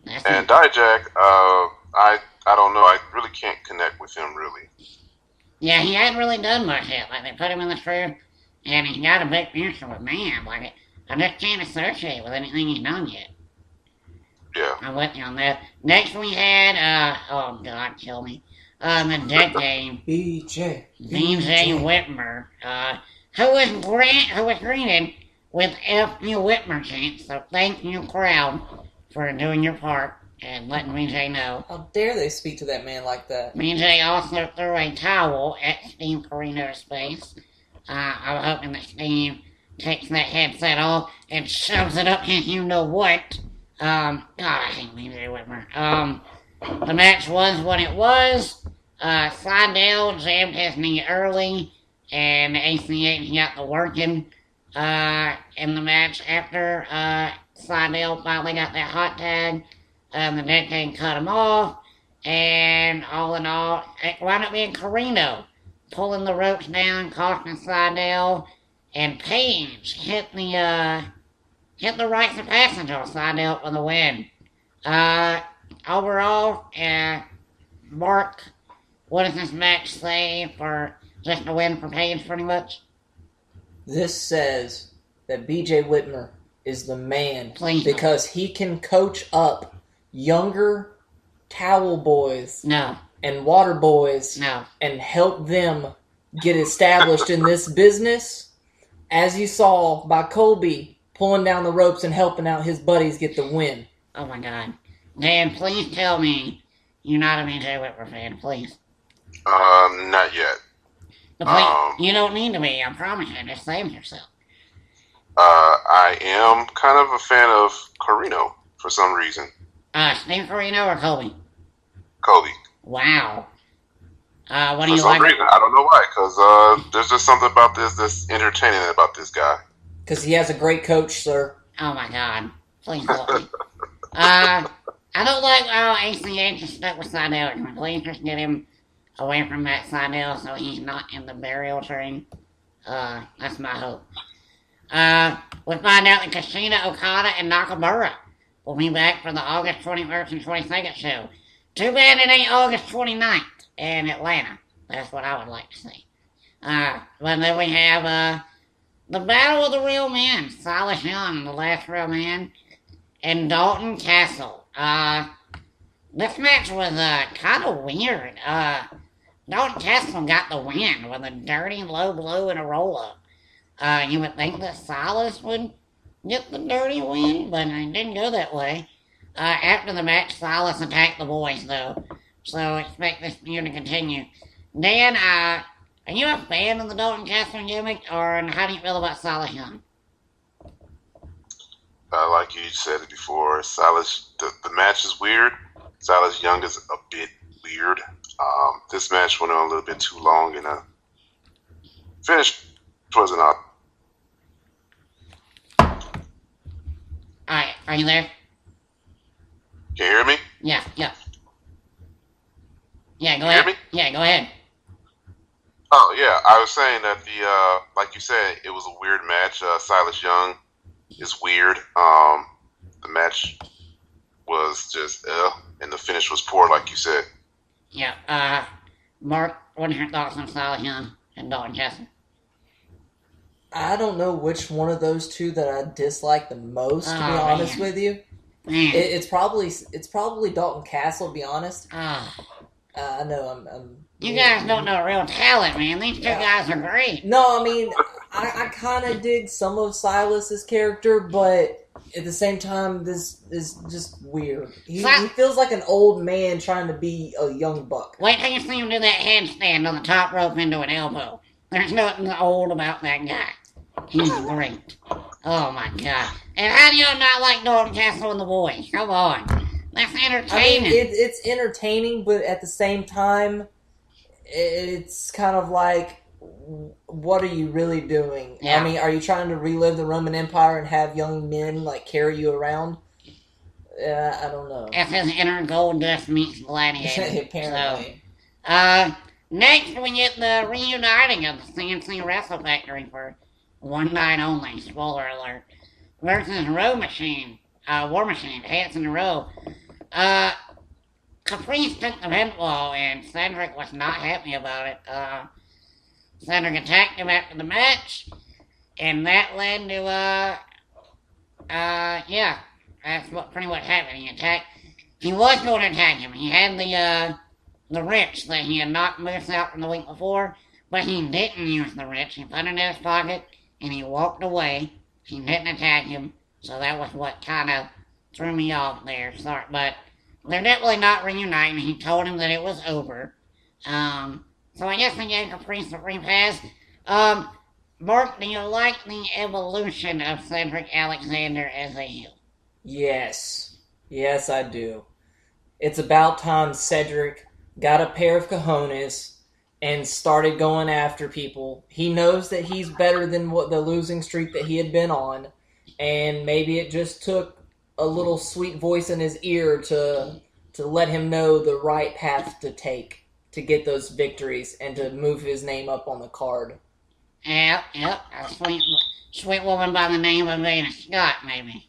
That's And it. Dijak, I don't know. I really can't connect with him really. Yeah, he hadn't really done much yet. Like, they put him in the truth, and he got a big future, but man, like, I just can't associate with anything he's done yet. Yeah. I'm with you on that. Next we had, oh God, kill me. The dead game, BJ. BJ Whitmer, who was greeted with F you Whitmer chants, so thank you crowd for doing your part and letting BJ know. How dare they speak to that man like that? BJ also threw a towel at Steve Corino's face. I was hoping that Steve takes that headset off and shoves it up his you-know-what. God, I hate BJ Whitmer. The match was what it was. Seidel jammed his knee early, and ACH got the working in the match after Seidel finally got that hot tag. The Dead King cut him off, and all in all, it wound up being Carino pulling the ropes down, costing Seidel, and Page hit the rights of passenger Seidel for the win. Overall, Mark, what does this match say for just a win for Page, pretty much? This says that BJ Whitmer is the man Please because he can coach up younger towel boys No, and water boys no. and help them get established in this business, as you saw by Colby pulling down the ropes and helping out his buddies get the win. Oh my God. Dan, please tell me you're not a BJ Whitmer fan, please. Not yet. You don't need to be, I promise you. Just save yourself. I am kind of a fan of Carino for some reason. Steve Corino or Kobe? Kobe. Wow. What do For you some like? reason, I don't know why. Because there's just something about this that's entertaining about this guy. Because he has a great coach, sir. Oh my God. Please help me. I don't like how ACH is stuck with Seidel. Can we please just get him away from that Seidel so he's not in the burial train? That's my hope. We find out that Kushida, Okada, and Nakamura will be back for the August 21st and 22nd show. Too bad it ain't August 29th in Atlanta. That's what I would like to see. But then we have the Battle of the Real Men. Silas Young, the last real man, and Dalton Castle. This match was kind of weird. Dalton Castle got the win with a dirty low blow and a roll-up. You would think that Silas would get the dirty win, but it didn't go that way. After the match, Silas attacked the boys, though, so expect this feud to continue. Dan, are you a fan of the Dalton Castle gimmick, or how do you feel about Silas Young? Like you said it before, Silas, the match is weird. Silas Young is a bit weird. This match went on a little bit too long, and finish wasn't out. Alright, are you there? Can you hear me? Yeah. Yeah, go You ahead. hear me? Yeah, go ahead. Oh yeah, I was saying that like you said, it was a weird match. Silas Young is weird. The match was just and the finish was poor, like you said. Yeah, Mark, what are your thoughts on Silas Young and Dalton Castle? I don't know which one of those two that I dislike the most, to be Oh, honest man. with you. Man. It's probably Dalton Castle, to be honest. Ah. I know I'm You guys don't know real talent, man. These two guys are great. No, I mean, I kind of dig some of Silas's character, but at the same time, this is just weird. He feels like an old man trying to be a young buck. Wait till you see him do that handstand on the top rope into an elbow. There's nothing old about that guy. He's great. Oh my God. And how do you not like Dalton Castle and the boys? Come on. That's entertaining. I mean, it's entertaining, but at the same time, it's kind of like, what are you really doing? Yeah. I mean, are you trying to relive the Roman Empire and have young men like carry you around? I don't know. That's his inner gold dust meets gladiator. Apparently. So, Next, we get the reuniting of the CNC Wrestle Factory for one night only. Spoiler alert. Versus War Machine, hits in a row. Caprice took the pinfall, and Cedric was not happy about it. Cedric attacked him after the match, and that led to, that's what pretty much happened. He was going to attack him. He had the wrench that he had knocked Moose out from the week before, but he didn't use the wrench. He put it in his pocket, and he walked away. He didn't attack him, so that was what kind of threw me off there. Sorry, but they're definitely not reuniting. He told him that it was over. So I guess we gave Caprice a free pass. Mark, do you like the evolution of Cedric Alexander as a heel? Yes. Yes, I do. It's about time Cedric got a pair of cojones and started going after people. He knows that he's better than what the losing streak that he had been on, and maybe it just took a little sweet voice in his ear to let him know the right path to take to get those victories and to move his name up on the card. Yep. A sweet woman by the name of Vanna Scott, maybe.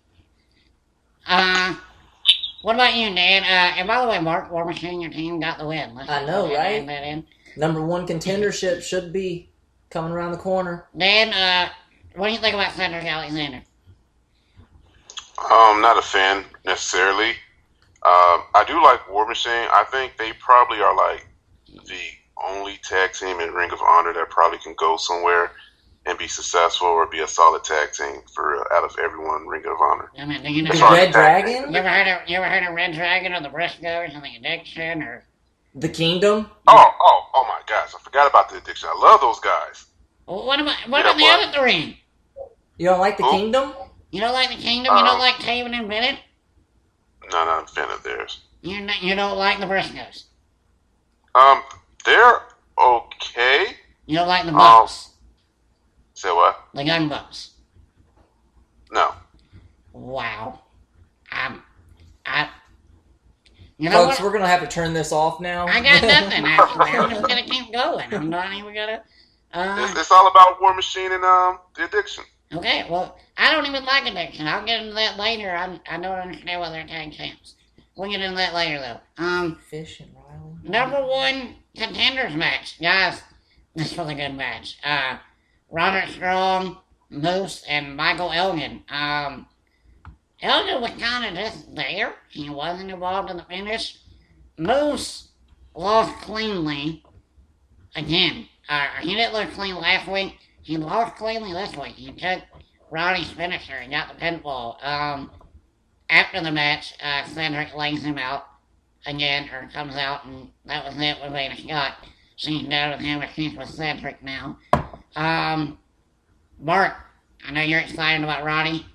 What about you, Dan? And by the way, Mark, War Machine, your team got the win. I know, right? Number one contendership should be coming around the corner. Dan, what do you think about Cedric Alexander? Not a fan necessarily. I do like War Machine. I think they probably are like the only tag team in Ring of Honor that probably can go somewhere and be successful or be a solid tag team for out of everyone in Ring of Honor. I mean, do you know the Red Dragon? You ever heard of Red Dragon or the Briscoes and the Addiction or the Kingdom? Oh my gosh! I forgot about the Addiction. I love those guys. Well, what about the other three? You don't like the Kingdom? You don't like the Kingdom? You don't like Taven and Bennett? No, not a fan of theirs. You don't like the Briscoes? They're okay. You don't like the Bucks? Say what? The Young Bucks? No. Wow. Folks, we're going to have to turn this off now. I got nothing, actually. I'm just going to keep going. I'm not even going to... It's all about War Machine and the Addiction. Okay, well, I don't even like Addiction. I'll get into that later. I don't understand why they're tag champs. We'll get into that later, though. Fish and Riley. Number one contenders match. Guys, this was a good match. Roderick Strong, Moose, and Michael Elgin. Elgin was kind of just there. He wasn't involved in the finish. Moose lost cleanly. Again, he didn't look clean last week. He lost cleanly this week. He took Roddy's finisher and got the pinfall. After the match, Cedric lays him out again, or comes out, and that was it with Vanna Scott. She's done with him, and she's with Cedric now. Mark, I know you're excited about Roddy.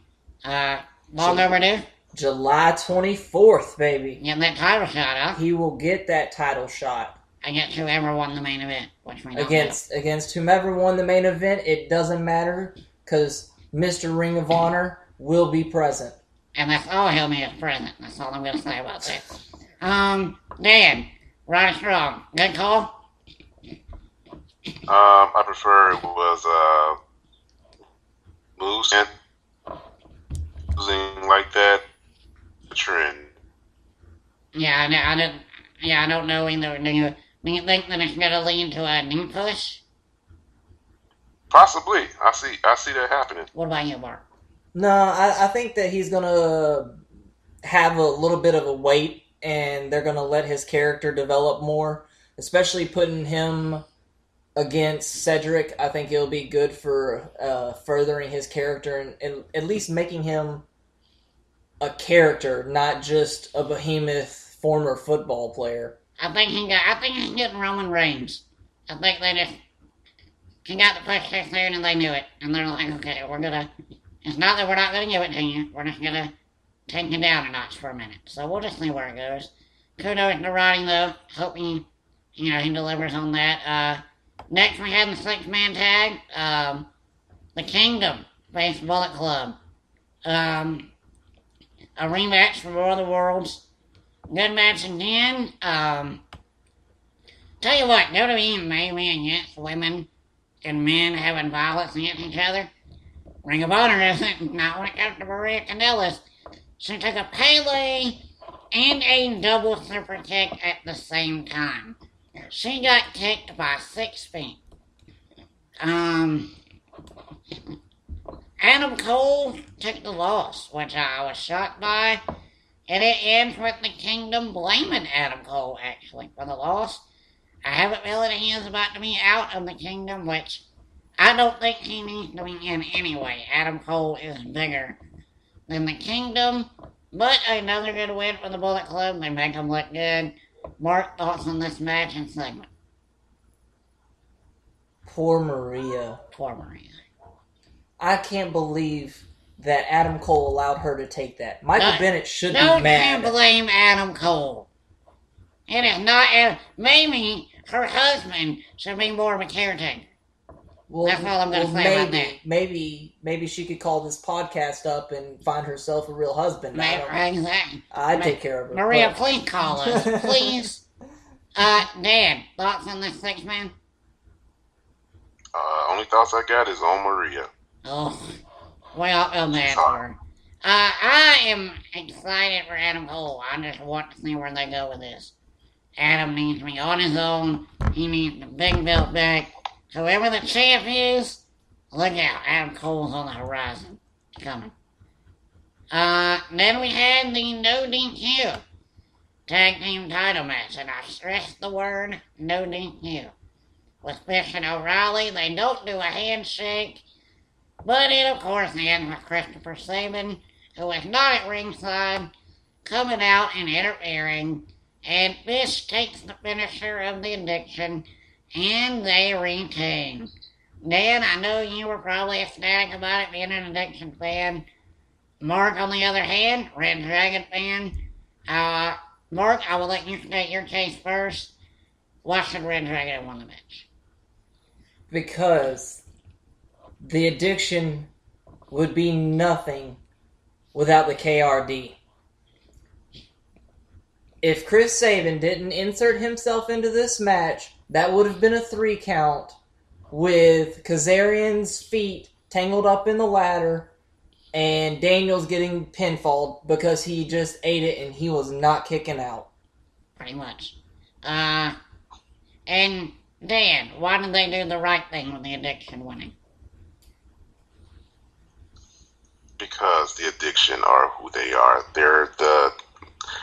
Long overdue? July 24th, baby. Getting that title shot, huh? He will get that title shot. Against whoever won the main event, which we don't Against whomever won the main event, it doesn't matter, because Mr. Ring of Honor will be present. And that's all he'll be is present. That's all I'm going to say about that. Dan, Roddy Strong, good call? I prefer it was Moose and losing like that. The trend. Yeah, I don't know either. Do you think that it's going to lead to a knee push? Possibly. I see that happening. What about you, Mark? No, I think that he's going to have a little bit of a wait, and they're going to let his character develop more, especially putting him against Cedric. I think it'll be good for furthering his character and at least making him a character, not just a behemoth former football player. I think he's getting Roman Reigns. I think they just he got the push too soon and they knew it, and they're like, okay, it's not that we're not gonna give it to you, we're just gonna take you down a notch for a minute. So we'll just see where it goes. Kudos to Roddy though. Hope he delivers on that. Next we have the 6-man tag. The Kingdom face Bullet Club. A rematch for War of the Worlds. Good match again. To Tell you what, WWE made me against women and men having violence against each other. Ring of Honor isn't, not when it comes to Maria Kanellis. She took a Pele and a double super kick at the same time. She got kicked by 6 feet. Adam Cole took the loss, which I was shocked by. And it ends with the Kingdom blaming Adam Cole, actually, for the loss. I have a feeling he is about to be out of the Kingdom, which I don't think he needs to be in anyway. Adam Cole is bigger than the Kingdom. But another good win for the Bullet Club. They make them look good. Mark, thoughts on this match and segment? Poor Maria. Poor Maria. I can't believe that Adam Cole allowed her to take that. Michael Bennett should be Don't mad. you blame Adam Cole. It is not... Maybe her husband should be more of a caretaker. Well, that's all I'm going to say about that. Maybe she could call this podcast up and find herself a real husband. Exactly. I'd take care of her. Maria, please call us. Please. Dan, thoughts on this 6-man? Only thoughts I got is on Maria. Oh, well, on that for her. I am excited for Adam Cole. I just want to see where they go with this. Adam needs to be on his own. He needs the big belt back. Whoever the champ is, look out. Adam Cole's on the horizon. It's coming. Then we had the no DQ tag team title match, and I stress the word no DQ. With Fish and O'Reilly, they don't do a handshake, but it of course ends with Christopher Sabin, who is not at ringside, coming out and interfering, and Fish takes the finisher of the Addiction, and they retain. Dan, I know you were probably ecstatic about it being an Addiction fan. Mark, on the other hand, Red Dragon fan. Mark, I will let you state your case first. Why should Red Dragon have won the match? Because the Addiction would be nothing without the KRD. If Chris Sabin didn't insert himself into this match, that would have been a 3 count with Kazarian's feet tangled up in the ladder and Daniels getting pinfalled because he just ate it and he was not kicking out. Pretty much. And Dan, why did they do the right thing with the Addiction winning? Because the Addiction are who they are. They're the...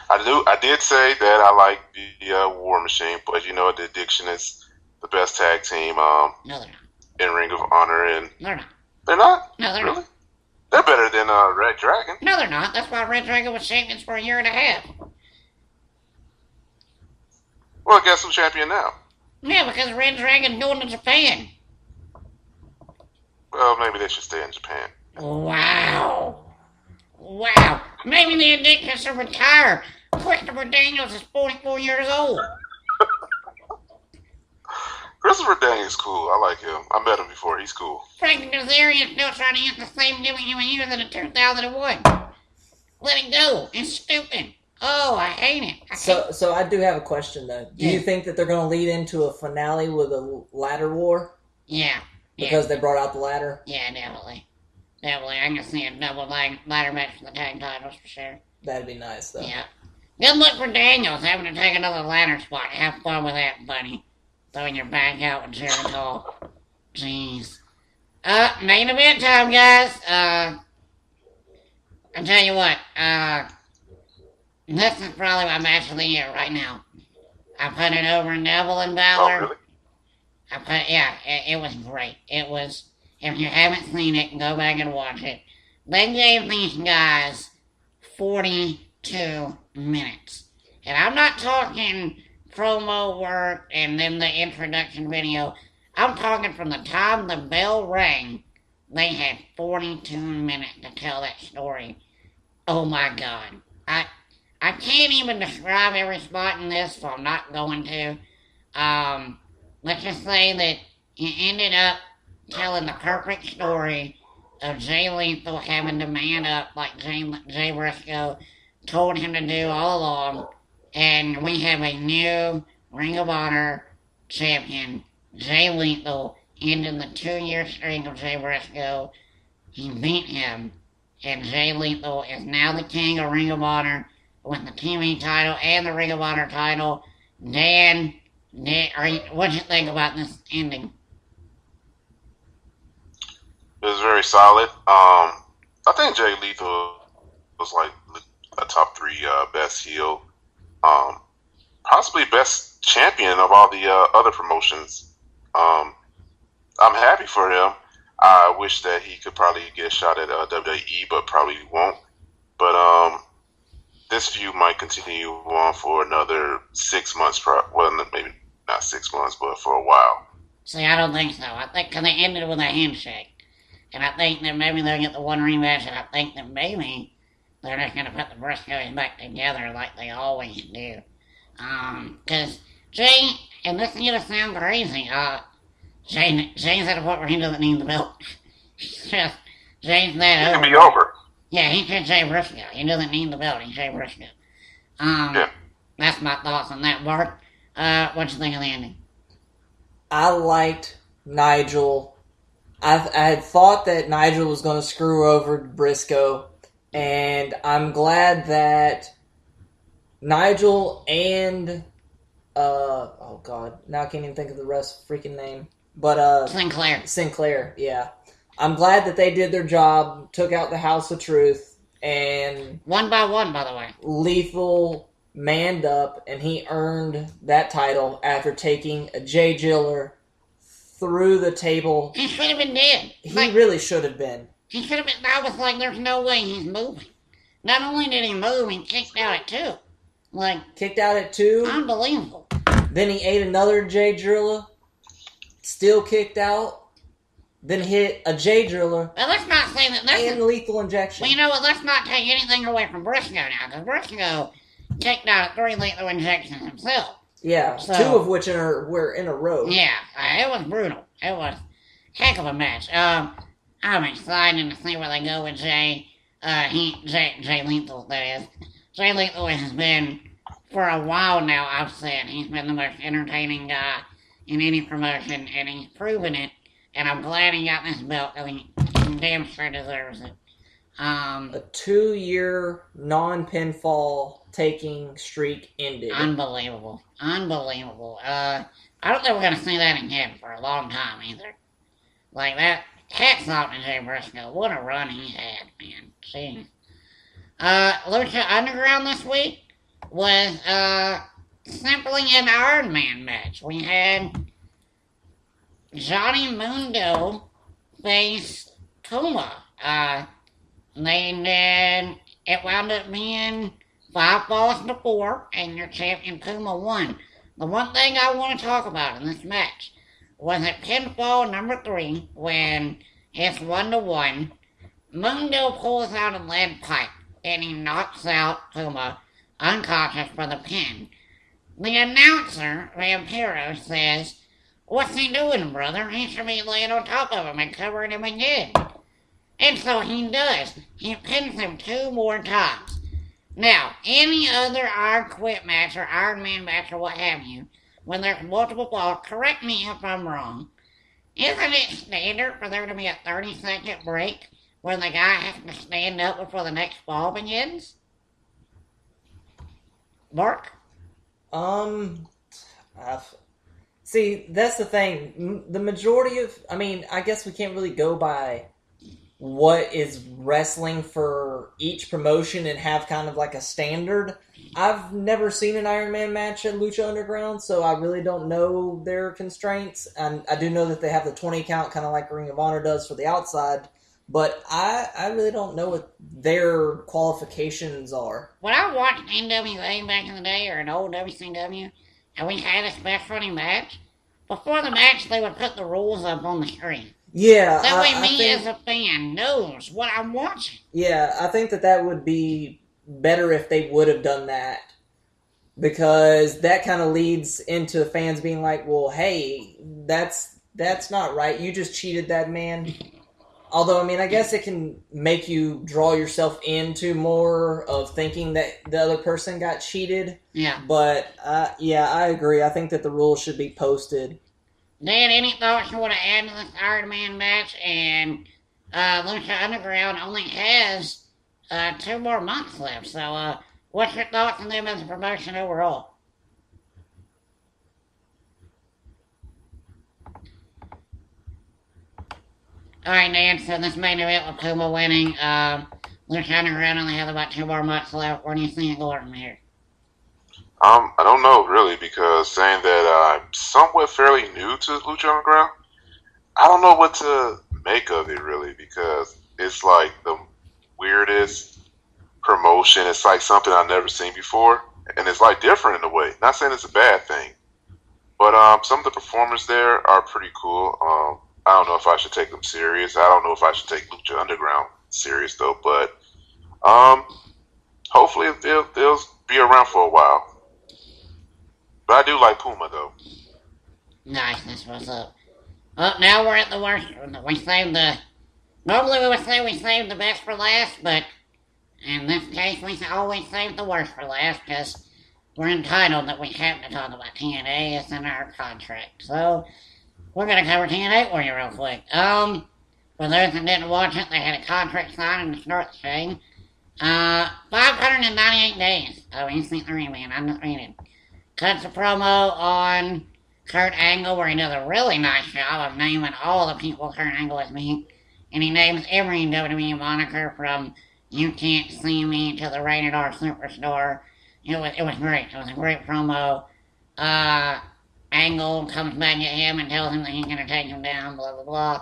I did say that I like the War Machine, but you know the Addiction is the best tag team No, they're not. in Ring of Honor, and They're not. they're not. No, they're really? not. They're better than Red Dragon. No, they're not. That's why Red Dragon was champions for a year and a half. Well, guess who's champion now? Yeah, because Red Dragon's going to Japan. Well, maybe they should stay in Japan. Wow. Wow. Maybe the Addiction should retire. Christopher Daniels is 44 years old. Christopher Daniels is cool. I like him. I met him before. He's cool. Frank Kazarian is still trying to get the same WWE as in 2001. Let it go. It's stupid. Oh, I hate it. So I do have a question, though. Do you think that they're going to lead into a finale with a ladder war? Yeah. Because they brought out the ladder? Yeah, definitely. Definitely. I can see a double ladder match for the tag titles for sure. That'd be nice, though. Yeah. Good luck for Daniels having to take another ladder spot. Have fun with that, buddy. Throwing your back out when cheering tall. Jeez. Main event time, guys. I'll tell you what. This is probably my match of the year right now. I put it over Neville and Balor. Oh, really? It was great. It was, if you haven't seen it, go back and watch it. They gave these guys 42 minutes. And I'm not talking promo work and then the introduction video. I'm talking from the time the bell rang, they had 42 minutes to tell that story. Oh my God. I can't even describe every spot in this, so I'm not going to. Let's just say that it ended up telling the perfect story of Jay Lethal having to man up like Jay Briscoe told him to do all along. And we have a new Ring of Honor champion, Jay Lethal, ended the 2-year streak of Jay Briscoe. He beat him, and Jay Lethal is now the king of Ring of Honor with the TV title and the Ring of Honor title. Dan, what'd you think about this ending? It was very solid. I think Jay Lethal was like a top 3 best heel, possibly best champion of all the other promotions. I'm happy for him. I wish that he could probably get a shot at WWE, but probably won't. But this feud might continue on for another 6 months. Well, maybe not 6 months, but for a while. See, I don't think so. I think because they ended with a handshake. And I think that maybe they'll get the one rematch, and I think that maybe they're just going to put the Briscoes back together like they always do. Because Jay, and this is going to sound crazy, Jay's at a point where he doesn't need the belt. Jay's that over. It can be over. Yeah, he's just Jay Briscoe. He doesn't need the belt. He's Jay Briscoe. Yeah. That's my thoughts on that, Bart. What you think of the ending? I liked Nigel. I had thought that Nigel was going to screw over Briscoe, and I'm glad that Nigel and oh god, now I can't even think of the rest freaking name. But Sinclair, yeah. I'm glad that they did their job, took out the House of Truth, and one by one, by the way. Lethal manned up, and he earned that title after taking a Jay Giller through the table. He should have been dead. He really should have been. He should have been. I was like, there's no way he's moving. Not only did he move, he kicked out at 2. Kicked out at 2. Unbelievable. Then he ate another Jay Driller. Still kicked out. Then hit a Jay Driller. Well, let's not say that. And lethal injection. Well, you know what? Let's not take anything away from Briscoe now, because Briscoe kicked out at 3 lethal injections himself. Yeah, so, 2 of which were in a row. Yeah, it was brutal. It was a heck of a match. I'm excited to see where they go with Jay. Jay Lethal, that is. Jay Lethal has been, for a while now, I've said, he's been the most entertaining guy in any promotion, and he's proven it. And I'm glad he got this belt, because he damn sure deserves it. A 2-year non-pinfall taking streak ended. Unbelievable. I don't think we're going to see that again for a long time either. Like that, hats off to Jay Briscoe. What a run he had, man. Jeez. Lucha Underground this week was simply an Iron Man match. We had Johnny Mundo face Kuma. It wound up being 5 falls to 4, and your champion Kuma won. The one thing I want to talk about in this match was at pinfall number 3, when it's 1-1, Mundo pulls out a lead pipe, and he knocks out Kuma unconscious for the pin. The announcer, Vampiro, says, "What's he doing, brother? He should be laying on top of him and covering him again." And so he does. He pins him 2 more times. Now, any other Iron Quit match or Iron Man match or what have you, when there's multiple falls, correct me if I'm wrong, isn't it standard for there to be a 30-second break when the guy has to stand up before the next fall begins? Mark? See, that's the thing. The majority of, I guess we can't really go by what is wrestling for each promotion and have kind of like a standard. I've never seen an Iron Man match at Lucha Underground, so I really don't know their constraints. And I do know that they have the 20 count, kind of like Ring of Honor does for the outside, but I really don't know what their qualifications are. When I watched NWA back in the day, or an old WCW, and we had a specialty match, before the match they would put the rules up on the screen. Yeah. That way me as a fan knows what I'm watching. Yeah, I think that would be better if they would have done that. Because that kind of leads into fans being like, well, hey, that's not right. You just cheated that man. Although, I mean, I guess it can make you draw yourself into more of thinking that the other person got cheated. Yeah. But, yeah, I agree. I think that the rules should be posted. Dan, any thoughts you want to add to this Iron Man match? And Lucha Underground only has 2 more months left. So, what's your thoughts on them as a promotion overall? Alright, Dan, so this main event with Puma winning. Lucha Underground only has about 2 more months left. Where do you see it going from here? I don't know really, because saying that I'm somewhat fairly new to Lucha Underground, I don't know what to make of it really, because it's like the weirdest promotion. It's like something I've never seen before, and it's like different in a way. Not saying it's a bad thing, but some of the performers there are pretty cool. I don't know if I should take them serious. I don't know if I should take Lucha Underground serious though, but hopefully they'll be around for a while. But I do like Puma though. Nice, that's what's up. Well, now we're at the worst. We saved the. Normally we would say we saved the best for last, but in this case we always save the worst for last because we're entitled that we have to talk about TNA. It's in our contract. So we're going to cover TNA for you real quick. For those that didn't watch it, they had a contract signing to start the chain. 598 days of Instant Remand. I'm not reading. Cuts a promo on Kurt Angle where he does a really nice job of naming all the people Kurt Angle has met. And he names every WWE moniker from You Can't See Me to the Rated R Superstar. It was great. It was a great promo. Angle comes back at him and tells him that he's going to take him down, blah, blah, blah.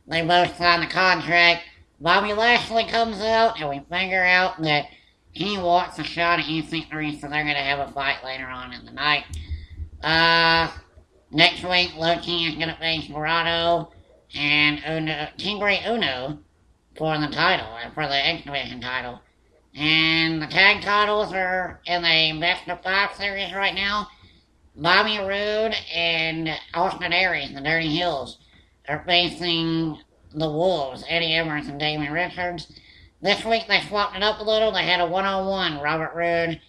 They both sign the contract. Bobby Lashley comes out, and we figure out that he wants a shot at EC3, so they're going to have a fight later on in the night. Next week, Loki is going to face Dorado and Tigre Uno for the title, for the X Division title. And the tag titles are in a best of 5 series right now. Bobby Roode and Austin Aries, the Dirty Hills, are facing the Wolves, Eddie Edwards and Damon Richards. This week they swapped it up a little. They had a 1-on-1, Robert Roode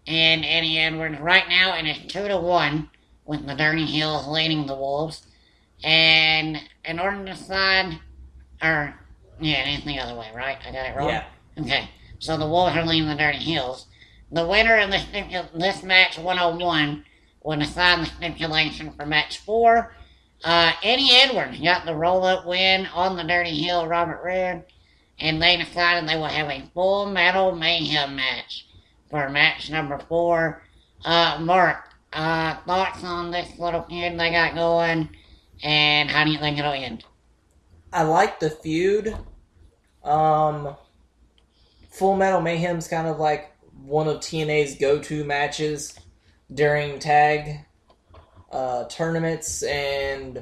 and Eddie Edwards. Right now it is 2-1 with the Dirty Hills leading the Wolves. And in order to decide, it is the other way, right? I got it wrong? Yeah. Okay, so the Wolves are leading the Dirty Hills. The winner of this match, 1-on-1, will decide the stipulation for match 4. Eddie Edwards got the roll-up win on the Dirty Hill, Robert Roode, and they decided they will have a Full Metal Mayhem match for match number 4. Mark, thoughts on this little feud they got going, and how do you think it'll end? I like the feud. Full Metal Mayhem's kind of like one of TNA's go-to matches during tag tournaments and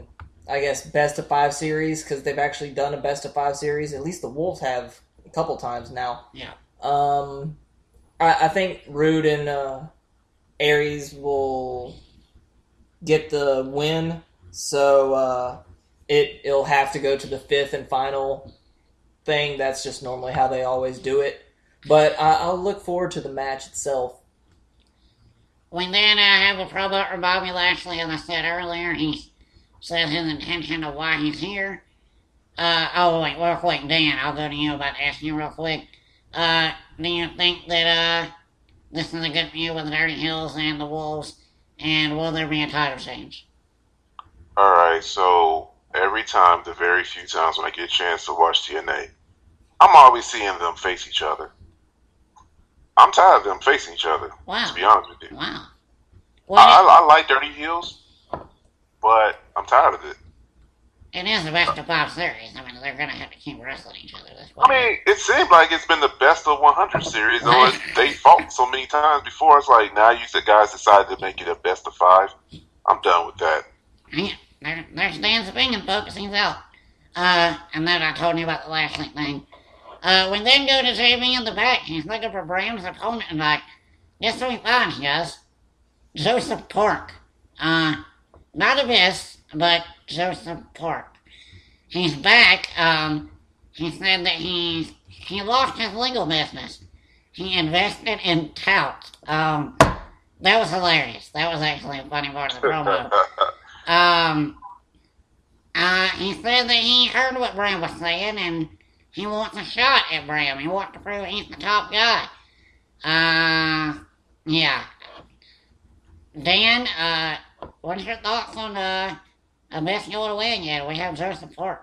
I guess best of 5 series, because they've actually done a best of 5 series. At least the Wolves have a couple times now. Yeah. I think Roode and Aries will get the win, so it'll have to go to the 5th and final thing. That's just normally how they always do it. But I'll look forward to the match itself. We then have a promo from Bobby Lashley, as I said earlier. He says his intention of why he's here. Real quick, Dan, I'll go to you about to ask you real quick. Do you think that this is a good feud with the Dirty Hills and the Wolves, and will there be a title change? Alright, so every time, the very few times when I get a chance to watch TNA, I'm always seeing them face each other. I'm tired of them facing each other, Wow. to be honest with you. Wow. I like Dirty Heels, but I'm tired of it. It is the best of 5 series. I mean, they're going to have to keep wrestling each other. I mean, it seems like it's been the best of 100 series, though they fought so many times before. It's like, now you guys decided to make it a best of 5. I'm done with that. Yeah, there's Dan's opinion, folks. He's out. And then I told you about the last thing. We then go to JV in the back. He's looking for Bram's opponent and like, guess who he finds, guys? Joseph Park. Not Abyss, but Joseph Park. He's back, and he said that he lost his legal business. He invested in touts. That was hilarious. That was actually a funny part of the promo. He said that he heard what Bram was saying, and he wants a shot at Bram. He wants to prove he's the top guy. Yeah. Dan, what's your thoughts on best going to win yet? We have Joseph Park.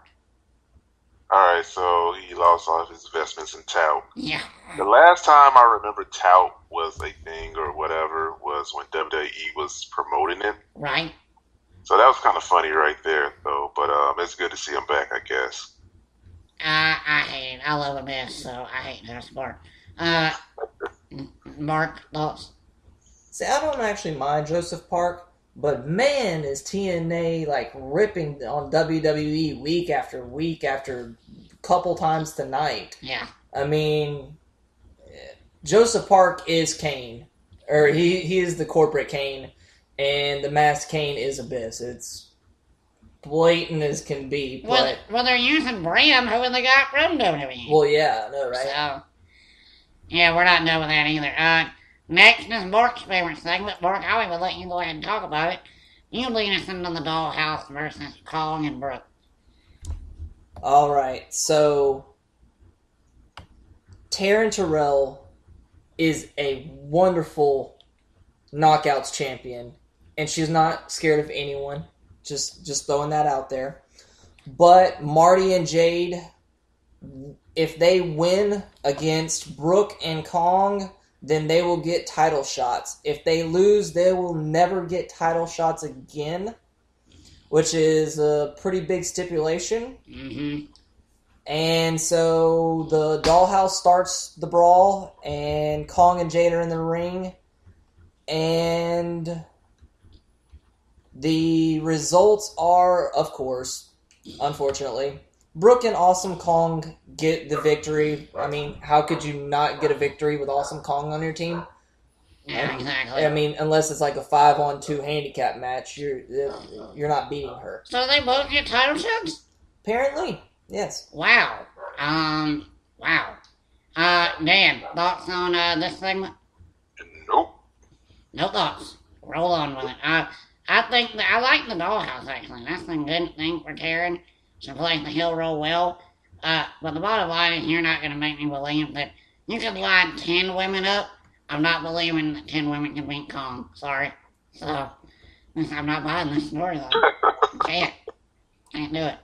Alright, so he lost all of his investments in tout. Yeah. The last time I remember tout was a thing or whatever was when WWE was promoting it. Right. So that was kind of funny right there, though. But it's good to see him back, I guess. I hate it. I love a mess, so I hate Joseph Park. Mark, thoughts? See, I don't actually mind Joseph Park, but man, is TNA like ripping on WWE week after week after couple times tonight. Yeah. I mean, Joseph Park is Kane, or he is the corporate Kane, and the masked Kane is Abyss. It's blatant as can be. But well, they're using Bram, who they got from WWE. Well, yeah, I know, right? So, yeah, we're not done with that either. Next is Mark's favorite segment. Mark, I will let you go ahead and talk about it. You lead us into the Dollhouse versus Kong and Brooke. All right, so Taryn Terrell is a wonderful knockouts champion, and she's not scared of anyone. Just throwing that out there. But Marty and Jade, if they win against Brooke and Kong, then they will get title shots. If they lose, they will never get title shots again, which is a pretty big stipulation. Mm-hmm. And so the Dollhouse starts the brawl, and Kong and Jade are in the ring, and the results are, of course, unfortunately, Brooke and Awesome Kong get the victory. I mean, how could you not get a victory with Awesome Kong on your team? Yeah, exactly. I mean, unless it's like a 5-on-2 handicap match, you're not beating her. So they both get title shots? Apparently, yes. Wow. Wow. Dan, thoughts on this segment? Nope. No thoughts. Roll on with it. I think that I like the Dollhouse, actually. That's a good thing for Taryn. She plays the heel real well. But the bottom line is you're not going to make me believe that you can line 10 women up. I'm not believing that 10 women can beat Kong. Sorry. So, I'm not buying this story, though. Can't do it.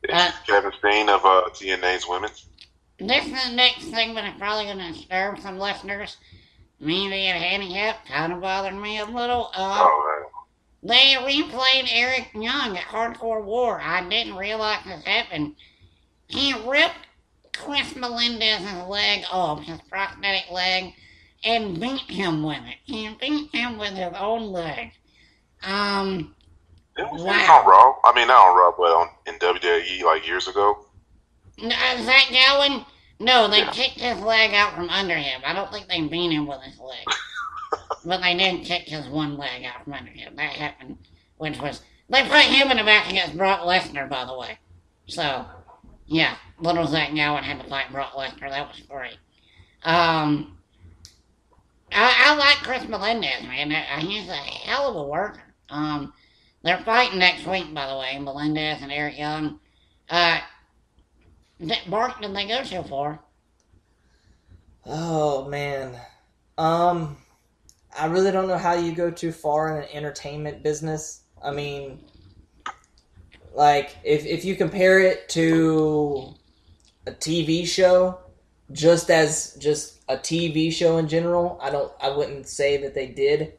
It's Kevin Steen of TNA's Women's. This next segment is probably going to disturb some listeners. Me being handicapped kind of bothered me a little. They replayed Eric Young at Hardcore War. I didn't realize this happened. He ripped Chris Melendez's leg off, his prosthetic leg, and beat him with it. He beat him with his own leg. It was on Raw. I mean, not on Raw, but in WWE like years ago. Zach Gowen? No, they kicked his leg out from under him. I don't think they beat him with his leg. But they did kick his one leg out from under him. That happened, which was... They put him in the back against Brock Lesnar, by the way. So, yeah, little Zach Gowen had to fight Brock Lesnar. That was great. I like Chris Melendez, man. He's a hell of a worker. They're fighting next week, by the way, Melendez and Eric Young. Mark, did they go so far? Oh, man. I really don't know how you go too far in an entertainment business. I mean, like, if you compare it to a TV show, just a TV show in general, I wouldn't say that they did.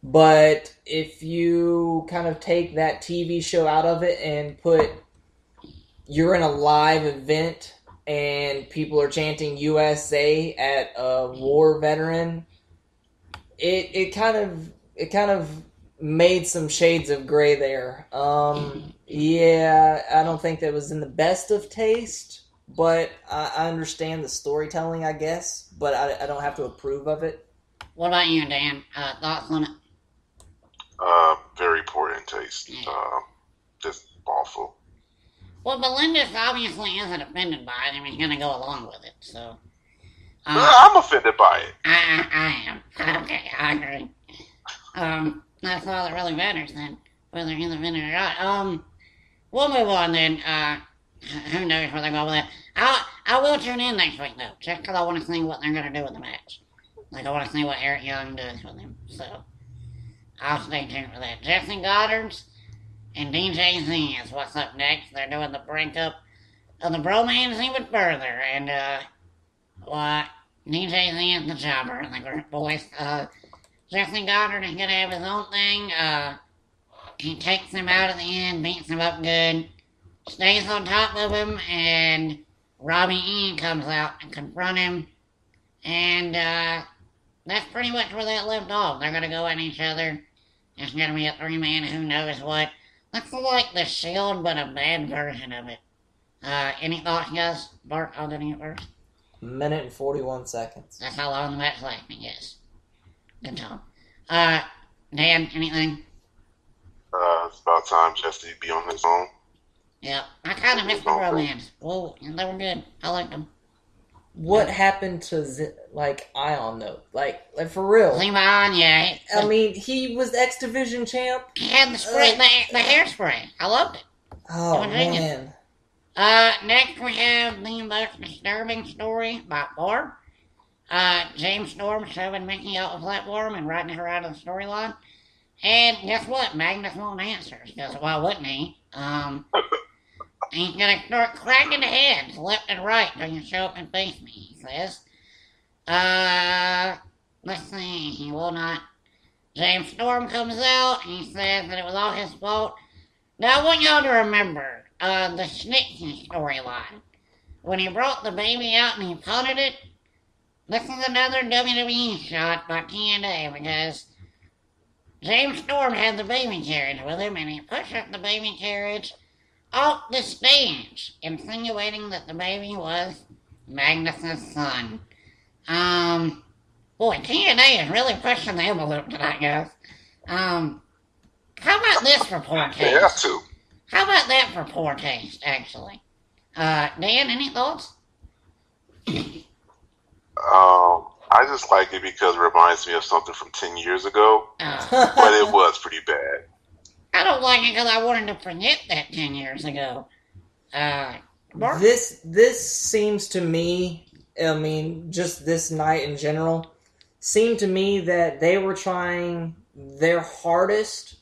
But if you kind of take that TV show out of it and you're in a live event and people are chanting USA at a war veteran, it kind of made some shades of gray there. Yeah, I don't think that was in the best of taste, but I understand the storytelling, I guess, but I don't have to approve of it. What about you, Dan? Thoughts on it? Very poor in taste. Just awful. Well, Melendez obviously isn't offended by it. I mean, he's going to go along with it, so. I'm offended by it. I am. Okay, I agree. That's all that really matters then, whether he's offended or not. We'll move on then. Who knows where they're going with it. I will tune in next week, though, just because I want to see what they're going to do with the match. Like, I want to see what Eric Young does with him, so. I'll stay tuned for that. Jesse Goddard's and DJ Z is what's up next. They're doing the breakup of the bromance even further, and, DJ Z is the jobber in the group, boys. Jesse Goddard is gonna have his own thing. He takes him out at the end, beats him up good, stays on top of him, and Robbie E comes out and confront him, and, that's pretty much where that left off. They're gonna go at each other. It's gonna be a 3-man who knows what. Looks like the Shield, but a bad version of it. Any thoughts, guys? Bart, I'll do it first. Minute and 41 seconds. That's how long the match lasted, yes. Good job. Dan, anything? It's about time Jesse be on his own. Yep. I kind of missed the romance. Whoa, they were good. I liked them. What happened to, Ion, though? Like for real. Leon, yeah. I mean, he was X Division champ. He had the spray, the hairspray. I loved it. Oh, man. Next we have the most disturbing story by far. James Storm shoving Mickey out the platform and writing her out of the storyline. And guess what? Magnus won't answer. Because why wouldn't he? He's gonna start cracking heads left and right when you show up and face me, he says. Let's see, he will not. James Storm comes out, he says that it was all his fault. Now I want y'all to remember, the Snitsky storyline. When he brought the baby out and he punted it, this is another WWE shot by TNA because James Storm had the baby carriage with him and he pushed up the baby carriage off the stage, insinuating that the baby was Magnus's son. Boy, TNA is really pushing the envelope tonight, guys. How about this for poor taste? They have to. How about that for poor taste, actually? Dan, any thoughts? I just like it because it reminds me of something from 10 years ago, but it was pretty bad. I don't like it because I wanted to forget that 10 years ago. Mark? This seems to me, I mean, just this night in general, seemed to me that they were trying their hardest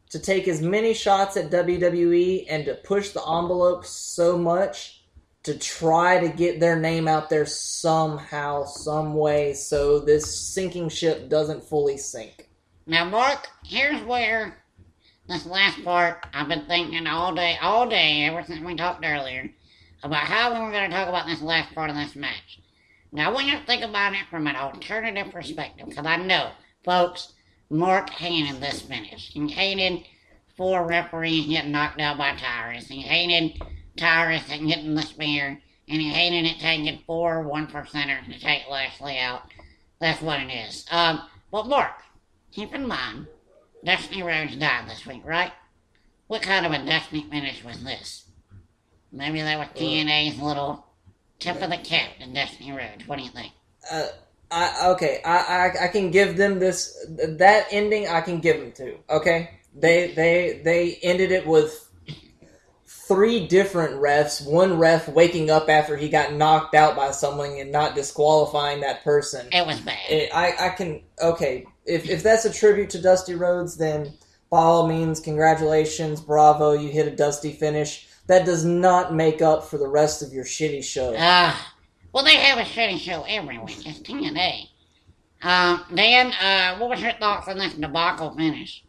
to take as many shots at WWE and to push the envelope so much to try to get their name out there somehow, some way, so this sinking ship doesn't fully sink. Now, Mark, here's where this last part I've been thinking all day, ever since we talked earlier, about how we were going to talk about this last part of this match. Now, I want you to think about it from an alternative perspective, because I know, folks, Mark hated this finish. He hated 4 referees getting knocked out by Tyrus. He hated Tyrus getting the spear, and he hated it taking 4 1%ers to take Lashley out. That's what it is. But Mark, keep in mind, Dusty Rhodes died this week, right? What kind of a Dusty finish was this? Maybe that was TNA's little tip of the cap to Dusty Rhodes. What do you think? I can give them this, that ending I can give them to, okay? They ended it with 3 different refs, one ref waking up after he got knocked out by someone and not disqualifying that person. It was bad. If that's a tribute to Dusty Rhodes, then by all means, congratulations, bravo, you hit a Dusty finish. That does not make up for the rest of your shitty show. Well, they have a shitty show every week. It's TNA. Dan, what was your thoughts on this debacle finish?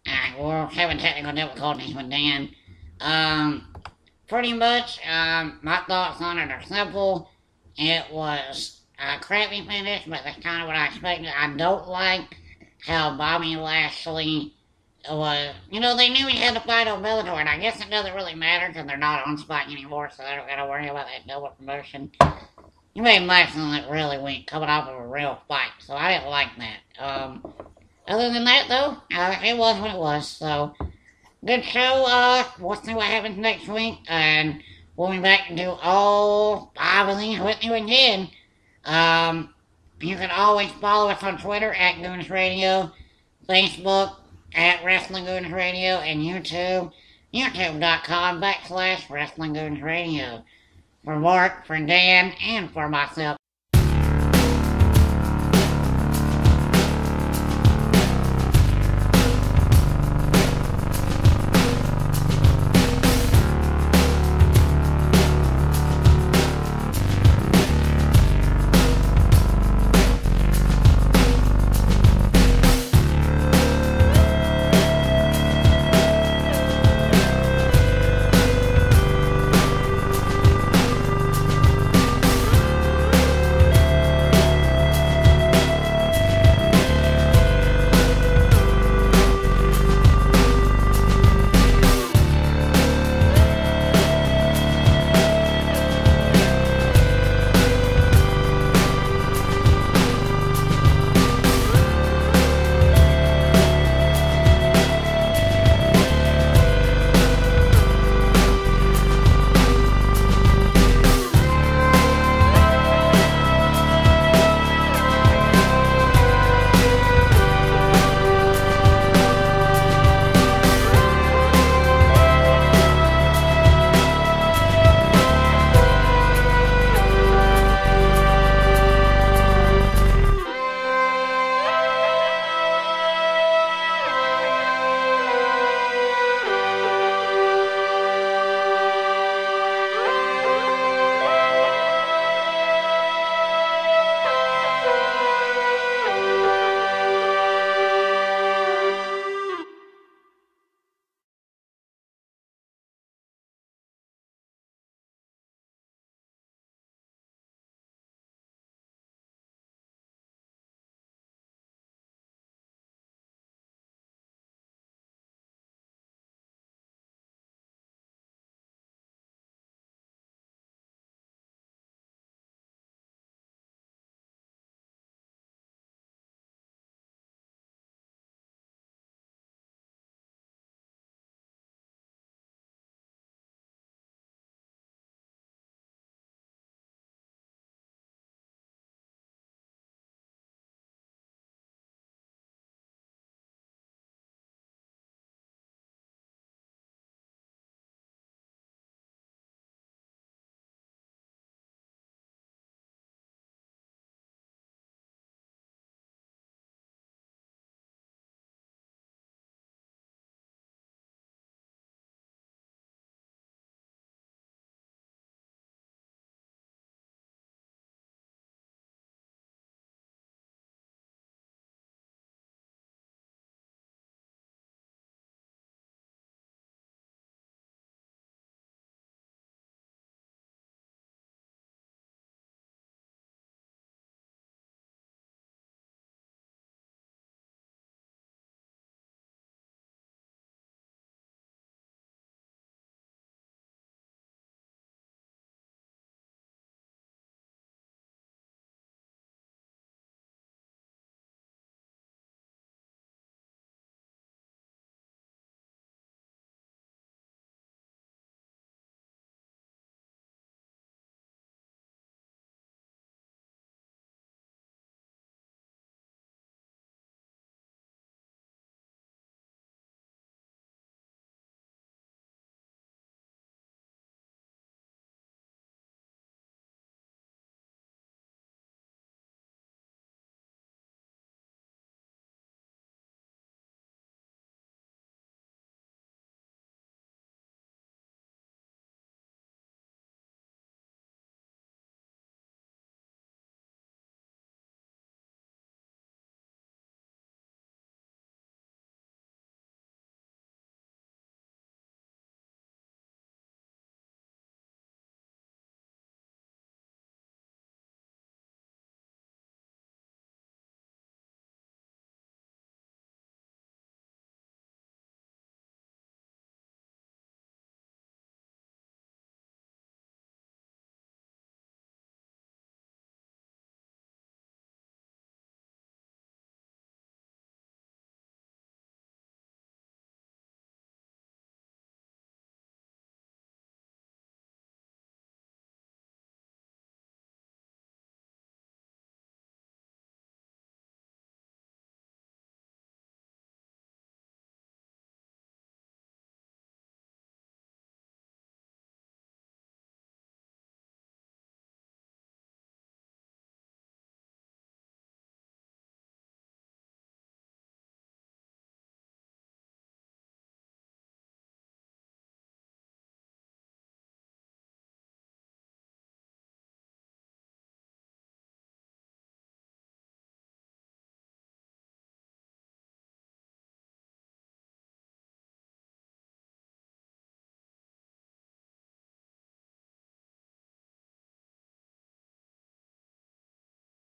Alright, we're having technical difficulties with Dan. Pretty much, my thoughts on it are simple. It was a crappy finish, but that's kind of what I expected. I don't like how Bobby Lashley was, they knew he had to fight on Bellator, and I guess it doesn't really matter because they're not on Spike anymore, so they don't got to worry about that double promotion. You made Lashley look really weak coming off of a real fight, so I didn't like that. other than that, though, it was what it was. So, good show. We'll see what happens next week. And we'll be back to do all 5 of these with you again. You can always follow us on Twitter at Goons Radio, Facebook at Wrestling Goons Radio, and YouTube, youtube.com/Wrestling Goons Radio. For Mark, for Dan, and for myself,